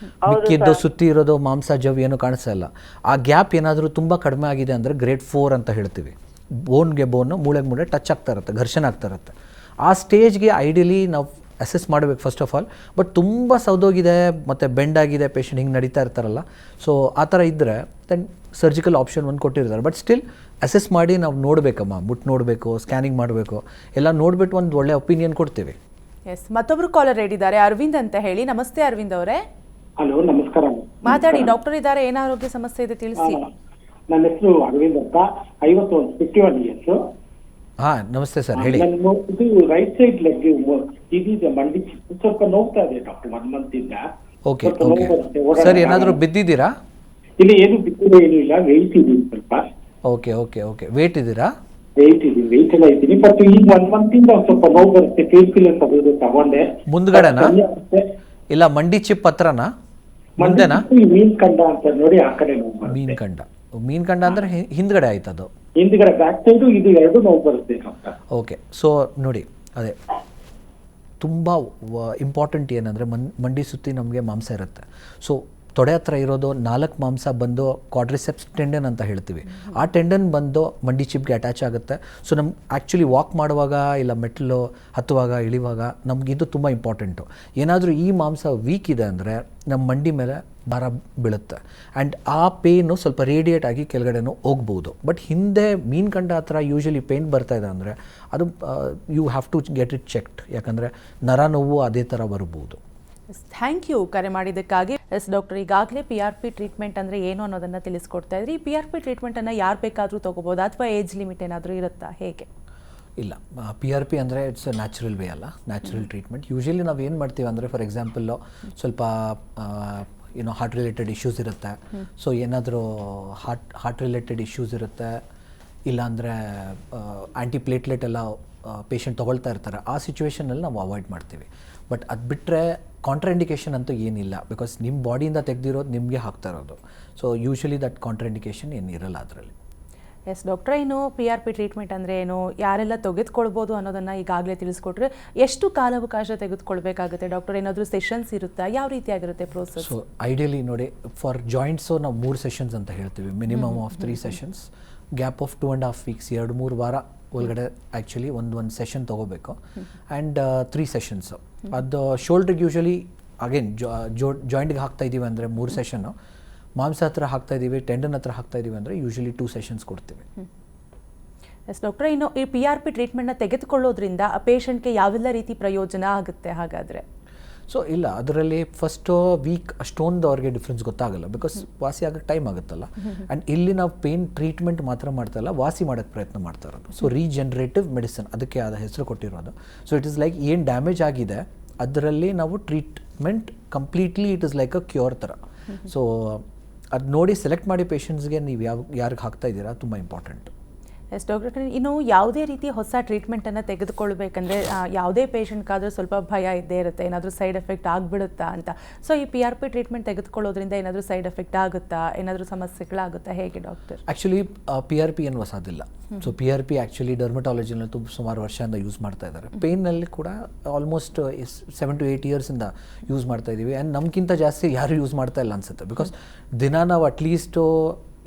Speaker 2: ಮಿಕ್ಕಿದ್ದು ಸುತ್ತಿ ಇರೋದು ಮಾಂಸ ಜವ್ ಏನೂ ಕಾಣಿಸ್ತಾ ಇಲ್ಲ. ಆ ಗ್ಯಾಪ್ ಏನಾದರೂ ತುಂಬ ಕಡಿಮೆ ಆಗಿದೆ ಅಂದರೆ ಗ್ರೇಡ್ 4 ಅಂತ ಹೇಳ್ತೀವಿ. ಬೋನ್ಗೆ ಬೋನು, ಮೂಳೆಗೆ ಮೂಳೆ ಟಚ್ ಆಗ್ತಾ ಇರುತ್ತೆ, ಘರ್ಷಣೆ ಆಗ್ತಾ ಇರುತ್ತೆ. ಆ ಸ್ಟೇಜ್ಗೆ ಐಡಿಯಲಿ ನಾವು ಅಸೆಸ್ ಮಾಡಬೇಕು ಫಸ್ಟ್ ಆಫ್ ಆಲ್. ಬಟ್ ತುಂಬ ಸೌದೋಗಿದೆ ಮತ್ತು ಬೆಂಡ್ ಆಗಿದೆ ಪೇಷಂಟ್, ಹಿಂಗೆ ನಡೀತಾ ಇರ್ತಾರಲ್ಲ, ಸೊ ಆ ಥರ ಇದ್ದರೆ ದೆನ್ ಸರ್ಜಿಕಲ್ ಆಪ್ಷನ್ ಒಂದು ಕೊಟ್ಟಿರ್ತಾರೆ. ಬಟ್ ಸ್ಟಿಲ್ ಅಸೆಸ್ ಮಾಡಿ ನಾವು ನೋಡಬೇಕಮ್ಮ, ಮುಟ್ಟು ನೋಡಬೇಕು, ಸ್ಕ್ಯಾನಿಂಗ್ ಮಾಡಬೇಕು, ಎಲ್ಲ ನೋಡಿಬಿಟ್ಟು ಒಂದು ಒಳ್ಳೆ ಒಪಿನಿಯನ್ ಕೊಡ್ತೀವಿ.
Speaker 1: ಎಸ್, ಮತ್ತೊಬ್ರು ಕಾಲರ್ ಹೇಳಿದ್ದಾರೆ, ಅರವಿಂದ್ ಅಂತ ಹೇಳಿ. ನಮಸ್ತೆ ಅರವಿಂದ್ ಅವರೇ.
Speaker 7: ಹಲೋ, ನಮಸ್ಕಾರ.
Speaker 1: ಮಾತಾಡಿ, ಡಾಕ್ಟರ್ ಇದ್ದಾರೆ, ಏನು ಆರೋಗ್ಯ ಸಮಸ್ಯೆ ಇದೆ ತಿಳಿಸಿ.
Speaker 7: ನನ್ನ ಹೆಸರು ಅರವಿಂದ್ ಅಂತ, 51 ಇಯರ್ಸ್.
Speaker 2: ಹಾಂ ನಮಸ್ತೆ ಸರ್, ಹೇಳಿ.
Speaker 7: ಇದು ರೈಟ್ ಸೈಡ್ ಲೆಗ್ ಇದೀಗ ಮಂಡಿ ಸ್ವಲ್ಪ ನೋಡ್ತಾ ಇದೆ ಡಾಕ್ಟರ್, 1 month ಇಂದ.
Speaker 2: ಓಕೆ ಓಕೆ ಸರ್, ಏನಾದರೂ ಬಿದ್ದಿದ್ದೀರಾ?
Speaker 7: ಇಲ್ಲಿ ಏನು ಬಿದ್ದಿದೆ, ಏನು ಇಲ್ಲ, ವೆಯ್ಟ್ ಇದೀನಿ ಸ್ವಲ್ಪ.
Speaker 2: ಓಕೆ ಓಕೆ ಓಕೆ ವೇಟ್ ಇದ್ದೀರಾ?
Speaker 7: ವೆಯ್ಟ್ ಇದೀನಿ ವೆಯ್ಟ್ ಎಲ್ಲ ಇದ್ದೀನಿ, ಬಟ್ ಈಗ 1 month ಇಂದ ಸ್ವಲ್ಪ ನೋವು ಬರುತ್ತೆ, ಪೇನ್ ಕಿಲ್ಲರ್ ತಗೊಂಡೆ.
Speaker 2: ಮುಂದ್ಗಡೆನಾ
Speaker 7: ಕಮ್ಮಿ ಆಗುತ್ತೆ.
Speaker 2: ಇಲ್ಲ ಮಂಡಿ ಚಿಪ್ ಹತ್ರನಾ ಮುಂದೆನಾ?
Speaker 7: ಈ ಮೀನ್ ಕಂಡ ಅಂತ ನೋಡಿ ಆ ಕಡೆ ನೋವು ಬರುತ್ತೆ.
Speaker 2: ಮೀನ್ ಕಂಡ ಅಂದ್ರೆ ಹಿಂದ್ಗಡೆ ಆಯ್ತದು,
Speaker 7: ಹಿಂದ್ಗಡೆ ಬ್ಯಾಕ್ ಸೈಡು ಇದು ಎರಡು ನೋವು ಬರುತ್ತೆ ಡಾಕ್ಟರ್.
Speaker 2: ಓಕೆ. ಸೊ ನೋಡಿ, ಅದೇ ತುಂಬ ಇಂಪಾರ್ಟೆಂಟ್ ಏನಂದರೆ ಮಂಡಿ ಸುತ್ತಿ ನಮಗೆ ಮಾಂಸ ಇರುತ್ತೆ. ಸೊ ತೊಡೆ ಹತ್ರ ಇರೋದು 4 ಮಾಂಸ ಬಂದು ಕ್ವಾಡ್ರಿಸೆಪ್ಸ್ ಟೆಂಡನ್ ಅಂತ ಹೇಳ್ತೀವಿ. ಆ ಟೆಂಡನ್ ಬಂದು ಮಂಡಿ ಚಿಪ್ಗೆ ಅಟ್ಯಾಚ್ ಆಗುತ್ತೆ. ಸೊ ನಮ್ಗೆ ಆ್ಯಕ್ಚುಲಿ ವಾಕ್ ಮಾಡುವಾಗ ಇಲ್ಲ ಮೆಟ್ಲು ಹತ್ತುವಾಗ ಇಳಿವಾಗ ನಮಗಿದು ತುಂಬ ಇಂಪಾರ್ಟೆಂಟು. ಏನಾದರೂ ಈ ಮಾಂಸ ವೀಕ್ ಇದೆ ಅಂದರೆ ನಮ್ಮ ಮಂಡಿ ಮೇಲೆ ಭಾರ ಬೀಳುತ್ತೆ ಆ್ಯಂಡ್ ಆ ಪೇಯ್ನು ಸ್ವಲ್ಪ ರೇಡಿಯೇಟ್ ಆಗಿ ಕೆಳಗಡೆನೂ ಹೋಗ್ಬೋದು. ಬಟ್ ಹಿಂದೆ ಮೀನ್ ಕಂಡ ಹತ್ರ ಯೂಶಲಿ ಪೇಯ್ನ್ ಬರ್ತಾ ಇದೆ ಅಂದರೆ ಅದು you have to get it checked, ಯಾಕಂದರೆ ನರ ನೋವು ಅದೇ ಥರ ಬರ್ಬೋದು.
Speaker 1: ಥ್ಯಾಂಕ್ ಯು ಕರೆ ಮಾಡಿದ್ದಕ್ಕಾಗಿ. ಎಸ್ ಡಾಕ್ಟರ್, ಈಗಾಗಲೇ PRP ಟ್ರೀಟ್ಮೆಂಟ್ ಅಂದರೆ ಏನು ಅನ್ನೋದನ್ನು ತಿಳಿಸ್ಕೊಡ್ತಾ ಇದ್ರಿ. ಈ PRP ಟ್ರೀಟ್ಮೆಂಟನ್ನು ಯಾರು ಬೇಕಾದರೂ ತೊಗೋಬೋದಾ ಅಥವಾ ಏಜ್ ಲಿಮಿಟ್ ಏನಾದರೂ ಇರುತ್ತಾ, ಹೇಗೆ?
Speaker 2: ಇಲ್ಲ, PRP ಅಂದರೆ ಇಟ್ಸ್ ಅ ನ್ಯಾಚುರಲ್ ವೇ ಅಲ್ಲ, ನ್ಯಾಚುರಲ್ ಟ್ರೀಟ್ಮೆಂಟ್. ಯೂಶಲಿ ನಾವು ಏನು ಮಾಡ್ತೀವಿ ಅಂದರೆ, ಫಾರ್ ಎಕ್ಸಾಂಪಲ್ಲು ಸ್ವಲ್ಪ ಹಾರ್ಟ್ ರಿಲೇಟೆಡ್ ಇಶ್ಯೂಸ್ ಇರುತ್ತೆ. ಸೊ ಏನಾದರೂ ಹಾರ್ಟ್ ರಿಲೇಟೆಡ್ ಇಶ್ಯೂಸ್ ಇರುತ್ತೆ, ಇಲ್ಲಾಂದರೆ ಆ್ಯಂಟಿಪ್ಲೇಟ್ಲೆಟ್ ಎಲ್ಲ ಪೇಷಂಟ್ ತೊಗೊಳ್ತಾ ಇರ್ತಾರೆ, ಆ ಸಿಚುವೇಷನಲ್ಲಿ ನಾವು ಅವಾಯ್ಡ್ ಮಾಡ್ತೀವಿ. ಬಟ್ ಅದು ಬಿಟ್ಟರೆ ಕಾಂಟ್ರಾಂಡಿಕೇಷನ್ ಅಂತೂ ಏನಿಲ್ಲ, ಬಿಕಾಸ್ ನಿಮ್ಮ ಬಾಡಿಯಿಂದ ತೆಗೆದಿರೋದು ನಿಮಗೆ ಹಾಕ್ತಾ ಇರೋದು. ಸೊ ಯೂಶಲಿ ದಟ್ ಕಾಂಟ್ರಾಂಡಿಕೇಷನ್ ಏನಿರಲ್ಲ ಅದರಲ್ಲಿ.
Speaker 1: ಎಸ್ ಡಾಕ್ಟ್ರೆ, ಇನ್ನು PRP ಟ್ರೀಟ್ಮೆಂಟ್ ಅಂದರೆ ಏನು, ಯಾರೆಲ್ಲ ತೆಗೆದುಕೊಳ್ಬೋದು ಅನ್ನೋದನ್ನು ಈಗಾಗಲೇ ತಿಳಿಸ್ಕೊಟ್ರೆ, ಎಷ್ಟು ಕಾಲಾವಕಾಶ ತೆಗೆದುಕೊಳ್ಬೇಕಾಗುತ್ತೆ ಡಾಕ್ಟರ್? ಏನಾದರೂ ಸೆಷನ್ಸ್ ಇರುತ್ತಾ, ಯಾವ ರೀತಿಯಾಗಿರುತ್ತೆ ಪ್ರೋಸೆಸ್?
Speaker 2: ಸೊ ಐಡಿಯಲಿ ನೋಡಿ, ಫಾರ್ ಜಾಯಿಂಟ್ಸು ನಾವು 3 ಸೆಷನ್ಸ್ ಅಂತ ಹೇಳ್ತೀವಿ, minimum of 3 sessions, gap of 2.5 weeks, 2-3 ವಾರ ಒಳಗಡೆ ಆ್ಯಕ್ಚುಲಿ ಒಂದು ಸೆಷನ್ ತೊಗೋಬೇಕು. And 3 sessions. ಅದು ಶೋಲ್ಡ್ರಿಗೆ ಯೂಶಲಿ ಅಗೇನ್ ಜಾಯಿಂಟ್ಗೆ ಹಾಕ್ತಾ ಇದ್ದೀವಿ ಅಂದರೆ 3 ಸೆಷನ್ನು, ಮಾಂಸ ಹತ್ರ ಹಾಕ್ತಾ ಇದ್ದೀವಿ, ಟೆಂಡನ್ ಹತ್ರ ಹಾಕ್ತಾ ಇದ್ದೀವಿ ಅಂದರೆ ಯೂಶಲಿ 2 ಸೆಷನ್ಸ್ ಕೊಡ್ತೀವಿ.
Speaker 1: ಎಸ್ ಡಾಕ್ಟ್ರೆ, ಇನ್ನು ಈ PRP ಟ್ರೀಟ್ಮೆಂಟ್ನ ತೆಗೆದುಕೊಳ್ಳೋದ್ರಿಂದ ಆ ಪೇಷಂಟ್ಗೆ ಯಾವೆಲ್ಲ ರೀತಿ ಪ್ರಯೋಜನ ಆಗುತ್ತೆ ಹಾಗಾದರೆ?
Speaker 2: ಸೊ ಇಲ್ಲ, ಅದರಲ್ಲಿ ಫಸ್ಟು ವೀಕ್ ಅಷ್ಟೊಂದು ಅವ್ರಿಗೆ ಡಿಫ್ರೆನ್ಸ್ ಗೊತ್ತಾಗಲ್ಲ, ಬಿಕಾಸ್ ವಾಸಿ ಆಗೋಕ್ಕೆ ಟೈಮ್ ಆಗುತ್ತಲ್ಲ. ಆ್ಯಂಡ್ ಇಲ್ಲಿ ನಾವು ಪೇನ್ ಟ್ರೀಟ್ಮೆಂಟ್ ಮಾತ್ರ ಮಾಡ್ತಾ ಇಲ್ಲ, ವಾಸಿ ಮಾಡೋಕ್ಕೆ ಪ್ರಯತ್ನ ಮಾಡ್ತಾ ಇರೋದು. ಸೊ ರೀಜನ್ರೇಟಿವ್ ಮೆಡಿಸಿನ್ ಅದಕ್ಕೆ ಆದ ಹೆಸರು ಕೊಟ್ಟಿರೋದು. ಸೊ ಇಟ್ ಇಸ್ ಲೈಕ್ ಏನು ಡ್ಯಾಮೇಜ್ ಆಗಿದೆ ಅದರಲ್ಲಿ ನಾವು treatment completely it is like a cure ಥರ. ಸೊ ಅದು ನೋಡಿ ಸೆಲೆಕ್ಟ್ ಮಾಡಿ ಪೇಷಂಟ್ಸ್ಗೆ ನೀವು ಯಾರಿಗೆ ಹಾಕ್ತಾ ಇದ್ದೀರಾ ತುಂಬ ಇಂಪಾರ್ಟೆಂಟ್.
Speaker 1: ಎಸ್ ಡಾಕ್ಟರ್, ಇನ್ನು ಯಾವುದೇ ರೀತಿ ಹೊಸ ಟ್ರೀಟ್ಮೆಂಟನ್ನು ತೆಗೆದುಕೊಳ್ಬೇಕಂದ್ರೆ ಯಾವುದೇ ಪೇಷಂಟ್ಗಾದರೂ ಸ್ವಲ್ಪ ಭಯ ಇದ್ದೇ ಇರುತ್ತೆ, ಏನಾದರೂ ಸೈಡ್ ಎಫೆಕ್ಟ್ ಆಗಿಬಿಡುತ್ತಾ ಅಂತ. ಸೊ ಈ PRP ಟ್ರೀಟ್ಮೆಂಟ್ ತೆಗೆದುಕೊಳ್ಳೋದ್ರಿಂದ ಏನಾದರೂ ಸೈಡ್ ಎಫೆಕ್ಟ್ ಆಗುತ್ತಾ, ಏನಾದರೂ ಸಮಸ್ಯೆಗಳಾಗುತ್ತಾ, ಹೇಗೆ ಡಾಕ್ಟರ್?
Speaker 2: ಆ್ಯಕ್ಚುಲಿ PRP ಏನು ಹೊಸದಿಲ್ಲ. ಸೊ PRP ಆ್ಯಕ್ಚುಲಿ ಡರ್ಮಟಾಲಜಿನಲ್ಲಿ ಸುಮಾರು ವರ್ಷದಿಂದ ಯೂಸ್ ಮಾಡ್ತಾ ಇದ್ದಾರೆ. ಪೇಯ್ನಲ್ಲಿ ಕೂಡ ಆಲ್ಮೋಸ್ಟ್ 7 to 8 yearsಯಿಂದ ಯೂಸ್ ಮಾಡ್ತಾ ಇದ್ದೀವಿ. ಆ್ಯಂಡ್ ನಮಗಿಂತ ಜಾಸ್ತಿ ಯಾರು ಯೂಸ್ ಮಾಡ್ತಾ ಇಲ್ಲ ಅನಿಸುತ್ತೆ, ಬಿಕಾಸ್ ದಿನ ನಾವು ಅಟ್ಲೀಸ್ಟು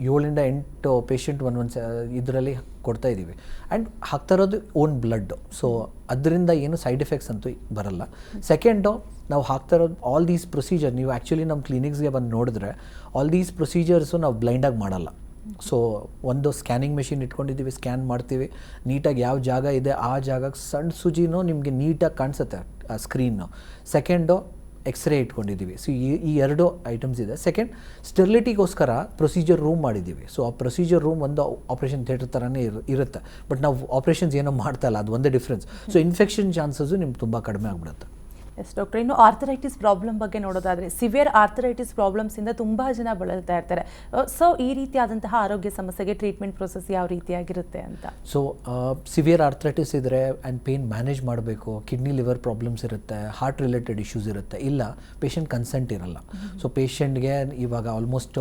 Speaker 2: 7-8 ಪೇಷಂಟ್ ಒಂದೊಂದು ಇದರಲ್ಲಿ ಕೊಡ್ತಾ ಇದ್ದೀವಿ. ಆ್ಯಂಡ್ ಹಾಕ್ತಾ ಇರೋದು ಓನ್ ಬ್ಲಡ್ಡು. ಸೊ ಅದರಿಂದ ಏನು ಸೈಡ್ ಎಫೆಕ್ಟ್ಸ್ ಅಂತೂ ಬರಲ್ಲ. ಸೆಕೆಂಡು, ನಾವು ಹಾಕ್ತಾ ಇರೋದು ಆಲ್ ದೀಸ್ ಪ್ರೊಸೀಜರ್, ನೀವು ಆ್ಯಕ್ಚುಲಿ ನಮ್ಮ ಕ್ಲಿನಿಕ್ಸ್ಗೆ ಬಂದು ನೋಡಿದ್ರೆ ಆಲ್ ದೀಸ್ ಪ್ರೊಸೀಜರ್ಸು ನಾವು ಬ್ಲೈಂಡಾಗಿ ಮಾಡಲ್ಲ. ಸೊ ಒಂದು ಸ್ಕ್ಯಾನಿಂಗ್ ಮೆಷಿನ್ ಇಟ್ಕೊಂಡಿದ್ದೀವಿ, ಸ್ಕ್ಯಾನ್ ಮಾಡ್ತೀವಿ, ನೀಟಾಗಿ ಯಾವ ಜಾಗ ಇದೆ ಆ ಜಾಗಕ್ಕೆ ಸಣ್ಣ ಸೂಜಿನೂ ನಿಮಗೆ ನೀಟಾಗಿ ಕಾಣಿಸುತ್ತೆ ಆ ಸ್ಕ್ರೀನು. ಸೆಕೆಂಡು, ಎಕ್ಸ್ರೇ ಇಟ್ಕೊಂಡಿದ್ದೀವಿ. ಸೊ ಈ 2 ಐಟಮ್ಸ್ ಇದೆ. ಸೆಕೆಂಡ್, ಸ್ಟೆರಿಲಿಟಿಗೋಸ್ಕರ ಪ್ರೊಸೀಜರ್ ರೂಮ್ ಮಾಡಿದ್ದೀವಿ. ಸೊ ಆ ಪ್ರೊಸೀಜರ್ ರೂಮ್ ಒಂದು ಆಪ್ರೇಷನ್ ಥಿಯೇಟರ್ ಥರನೇ ಇರುತ್ತೆ, ಬಟ್ ನಾವು ಆಪ್ರೇಷನ್ಸ್ ಏನೋ ಮಾಡ್ತಾ ಇಲ್ಲ, ಅದು ಒಂದೇ ಡಿಫ್ರೆನ್ಸ್. ಸೊ ಇನ್ಫೆಕ್ಷನ್ ಚಾನ್ಸಸ್ಸು ನಿಮ್ಗೆ ತುಂಬ ಕಡಿಮೆ ಆಗಿಬಿಡುತ್ತೆ.
Speaker 1: ಎಸ್ ಡಾಕ್ಟರ್, ಇನ್ನು ಆರ್ಥರೈಟಿಸ್ ಪ್ರಾಬ್ಲಮ್ ಬಗ್ಗೆ ನೋಡೋದಾದರೆ, ಸಿವಿಯರ್ ಆರ್ಥರೈಟಿಸ್ ಪ್ರಾಬ್ಲಮ್ಸಿಂದ ತುಂಬ ಜನ ಬಳಲ್ತಾ ಇರ್ತಾರೆ. ಸೊ ಈ ರೀತಿಯಾದಂತಹ ಆರೋಗ್ಯ ಸಮಸ್ಯೆಗೆ ಟ್ರೀಟ್ಮೆಂಟ್ ಪ್ರೊಸೆಸ್ ಯಾವ ರೀತಿಯಾಗಿರುತ್ತೆ ಅಂತ?
Speaker 2: ಸೊ ಸಿವಿಯರ್ ಆರ್ಥರೈಟಿಸ್ ಇದ್ದರೆ ಆ್ಯಂಡ್ ಪೇಯ್ನ್ ಮ್ಯಾನೇಜ್ ಮಾಡಬೇಕು, ಕಿಡ್ನಿ ಲಿವರ್ ಪ್ರಾಬ್ಲಮ್ಸ್ ಇರುತ್ತೆ, ಹಾರ್ಟ್ ರಿಲೇಟೆಡ್ ಇಶ್ಯೂಸ್ ಇರುತ್ತೆ, ಇಲ್ಲ ಪೇಷಂಟ್ ಕನ್ಸೆಂಟ್ ಇರಲ್ಲ. ಸೊ ಪೇಷಂಟ್ಗೆ ಇವಾಗ ಆಲ್ಮೋಸ್ಟ್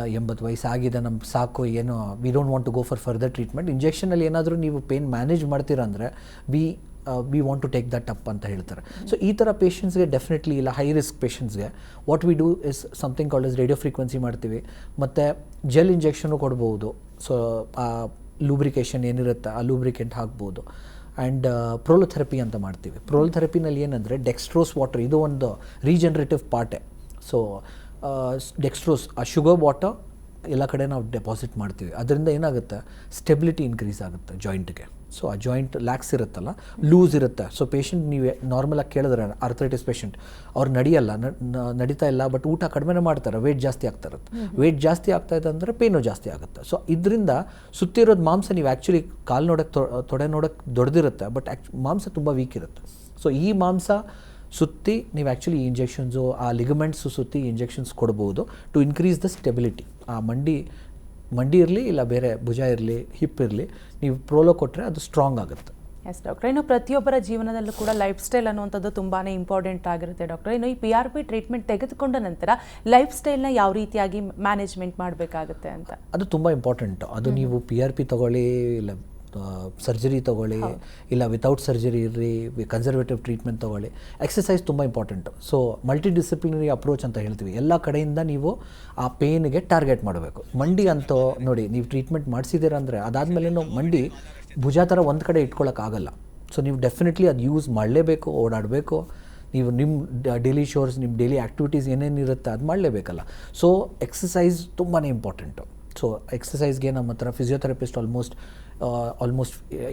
Speaker 2: 80 ವಯಸ್ಸಾಗಿದೆ, ನಮ್ಗೆ ಸಾಕು, ಏನು we don't want to go for further treatment. ಇಂಜೆಕ್ಷನಲ್ಲಿ ಏನಾದರೂ ನೀವು ಪೇಯ್ನ್ ಮ್ಯಾನೇಜ್ ಮಾಡ್ತೀರಾ ಅಂದರೆ we want to take that up ಅಂತ ಹೇಳ್ತಾರೆ. ಸೊ ಈ ಥರ ಪೇಷಂಟ್ಸ್ಗೆ ಡೆಫಿನೆಟ್ಲಿ, ಇಲ್ಲ ಹೈ ರಿಸ್ಕ್ ಪೇಷಂಟ್ಸ್ಗೆ what we do is something called is radio frequency ಮಾಡ್ತೀವಿ, ಮತ್ತು ಜೆಲ್ ಇಂಜೆಕ್ಷನು ಕೊಡ್ಬೋದು. ಸೊ ಆ ಲೂಬ್ರಿಕೇಷನ್ ಏನಿರುತ್ತೆ ಆ ಲೂಬ್ರಿಕೆಂಟ್ ಹಾಕ್ಬೋದು. ಆ್ಯಂಡ್ ಪ್ರೋಲೋಥೆರಪಿ ಅಂತ ಮಾಡ್ತೀವಿ. ಪ್ರೋಲೋಥೆರಪಿನಲ್ಲಿ ಏನಂದರೆ ಡೆಕ್ಸ್ಟ್ರೋಸ್ ವಾಟರ್, ಇದು ಒಂದು ರೀಜನ್ರೇಟಿವ್ ಪಾರ್ಟೇ. ಸೊ ಡೆಕ್ಸ್ಟ್ರೋಸ್, ಆ ಶುಗರ್ ವಾಟರ್ ಎಲ್ಲ ಕಡೆ ನಾವು ಡೆಪಾಸಿಟ್ ಮಾಡ್ತೀವಿ. ಅದರಿಂದ ಏನಾಗುತ್ತೆ, ಸ್ಟೆಬಿಲಿಟಿ ಇನ್ಕ್ರೀಸ್ ಆಗುತ್ತೆ ಜಾಯಿಂಟ್ಗೆ. ಸೊ ಆ ಜಾಯಿಂಟ್ ಲ್ಯಾಕ್ಸ್ ಇರುತ್ತಲ್ಲ, ಲೂಸ್ ಇರುತ್ತೆ. ಸೊ ಪೇಷಂಟ್ ನೀವು ನಾರ್ಮಲಾಗಿ ಕೇಳಿದ್ರೆ ಆರ್ಥರೈಟಿಸ್ ಪೇಷಂಟ್ ಅವ್ರು ನಡೀತಾ ಇಲ್ಲ, ಬಟ್ ಊಟ ಕಡಿಮೆ ಮಾಡ್ತಾರೆ, ವೇಟ್ ಜಾಸ್ತಿ ಆಗ್ತಾ ಇರುತ್ತೆ. ವೇಟ್ ಜಾಸ್ತಿ ಆಗ್ತಾ ಇದೆ ಅಂದರೆ ಪೇನು ಜಾಸ್ತಿ ಆಗುತ್ತೆ. ಸೊ ಇದರಿಂದ ಸುತ್ತಿರೋದು ಮಾಂಸ, ನೀವು ಆ್ಯಕ್ಚುಲಿ ಕಾಲು ನೋಡೋಕ್ಕೆ ತೊಡೆ ನೋಡೋಕ್ಕೆ ದೊಡ್ಡದಿರುತ್ತೆ, ಬಟ್ ಮಾಂಸ ತುಂಬ ವೀಕ್ ಇರುತ್ತೆ. ಸೊ ಈ ಮಾಂಸ ಸುತ್ತಿ ನೀವು ಆ್ಯಕ್ಚುಲಿ ಇಂಜೆಕ್ಷನ್ಸು, ಆ ಲಿಗಮೆಂಟ್ಸು ಸುತ್ತಿ ಇಂಜೆಕ್ಷನ್ಸ್ ಕೊಡ್ಬೋದು ಟು ಇನ್ಕ್ರೀಸ್ ದ ಸ್ಟೆಬಿಲಿಟಿ. ಆ ಮಂಡಿ ಇರಲಿ ಇಲ್ಲ ಬೇರೆ ಭುಜ ಇರಲಿ ಹಿಪ್ ಇರಲಿ, ನೀವು ಪ್ರೋಲೋ ಕೊಟ್ಟರೆ ಅದು ಸ್ಟ್ರಾಂಗ್ ಆಗುತ್ತೆ.
Speaker 1: ಎಸ್ ಡಾಕ್ಟರ್, ಇನ್ನು ಪ್ರತಿಯೊಬ್ಬರ ಜೀವನದಲ್ಲೂ ಕೂಡ ಲೈಫ್ ಸ್ಟೈಲ್ ಅನ್ನುವಂಥದ್ದು ತುಂಬಾ ಇಂಪಾರ್ಟೆಂಟ್ ಆಗಿರುತ್ತೆ ಡಾಕ್ಟರ್. ಇನ್ನು ಈ PRP ಟ್ರೀಟ್ಮೆಂಟ್ ತೆಗೆದುಕೊಂಡ ನಂತರ ಲೈಫ್ ಸ್ಟೈಲ್ನ ಯಾವ ರೀತಿಯಾಗಿ ಮ್ಯಾನೇಜ್ಮೆಂಟ್ ಮಾಡಬೇಕಾಗುತ್ತೆ ಅಂತ?
Speaker 2: ಅದು ತುಂಬ ಇಂಪಾರ್ಟೆಂಟ್. ಅದು ನೀವು PRP ತೊಗೊಳ್ಳಿ ಇಲ್ಲ ಸರ್ಜರಿ ತೊಗೊಳ್ಳಿ ಇಲ್ಲ ವಿತೌಟ್ ಸರ್ಜರಿ ಇರ್ರಿ, ಕನ್ಸರ್ವೇಟಿವ್ ಟ್ರೀಟ್ಮೆಂಟ್ ತೊಗೊಳ್ಳಿ, ಎಕ್ಸಸೈಸ್ ತುಂಬ important. So multi disciplinary approach ಅಂತ ಹೇಳ್ತೀವಿ. ಎಲ್ಲ ಕಡೆಯಿಂದ ನೀವು ಆ ಪೇಯ್ನಿಗೆ ಟಾರ್ಗೆಟ್ ಮಾಡಬೇಕು. ಮಂಡಿ ಅಂತೂ ನೋಡಿ, ನೀವು ಟ್ರೀಟ್ಮೆಂಟ್ ಮಾಡಿಸಿದ್ದೀರ ಅಂದರೆ ಅದಾದಮೇಲೆ ಮಂಡಿ ಭುಜ ಥರ ಒಂದು ಕಡೆ ಇಟ್ಕೊಳ್ಳೋಕ್ಕಾಗಲ್ಲ. ಸೊ ನೀವು ಡೆಫಿನೆಟ್ಲಿ ಅದು ಯೂಸ್ ಮಾಡಲೇಬೇಕು, ಓಡಾಡಬೇಕು. ನೀವು ನಿಮ್ಮ ಡೈಲಿ ಶೋರ್ಸ್, ನಿಮ್ಮ ಡೈಲಿ ಆ್ಯಕ್ಟಿವಿಟೀಸ್ ಏನೇನಿರುತ್ತೆ ಅದು ಮಾಡಲೇಬೇಕಲ್ಲ. ಸೊ ಎಕ್ಸಸೈಸ್ ತುಂಬಾ ಇಂಪಾರ್ಟೆಂಟು. ಸೊ ಎಕ್ಸಸೈಸ್ಗೆ ನಮ್ಮ ಹತ್ರ ಫಿಸಿಯೋಥೆರಪಿಸ್ಟ್ ಆಲ್ಮೋಸ್ಟ್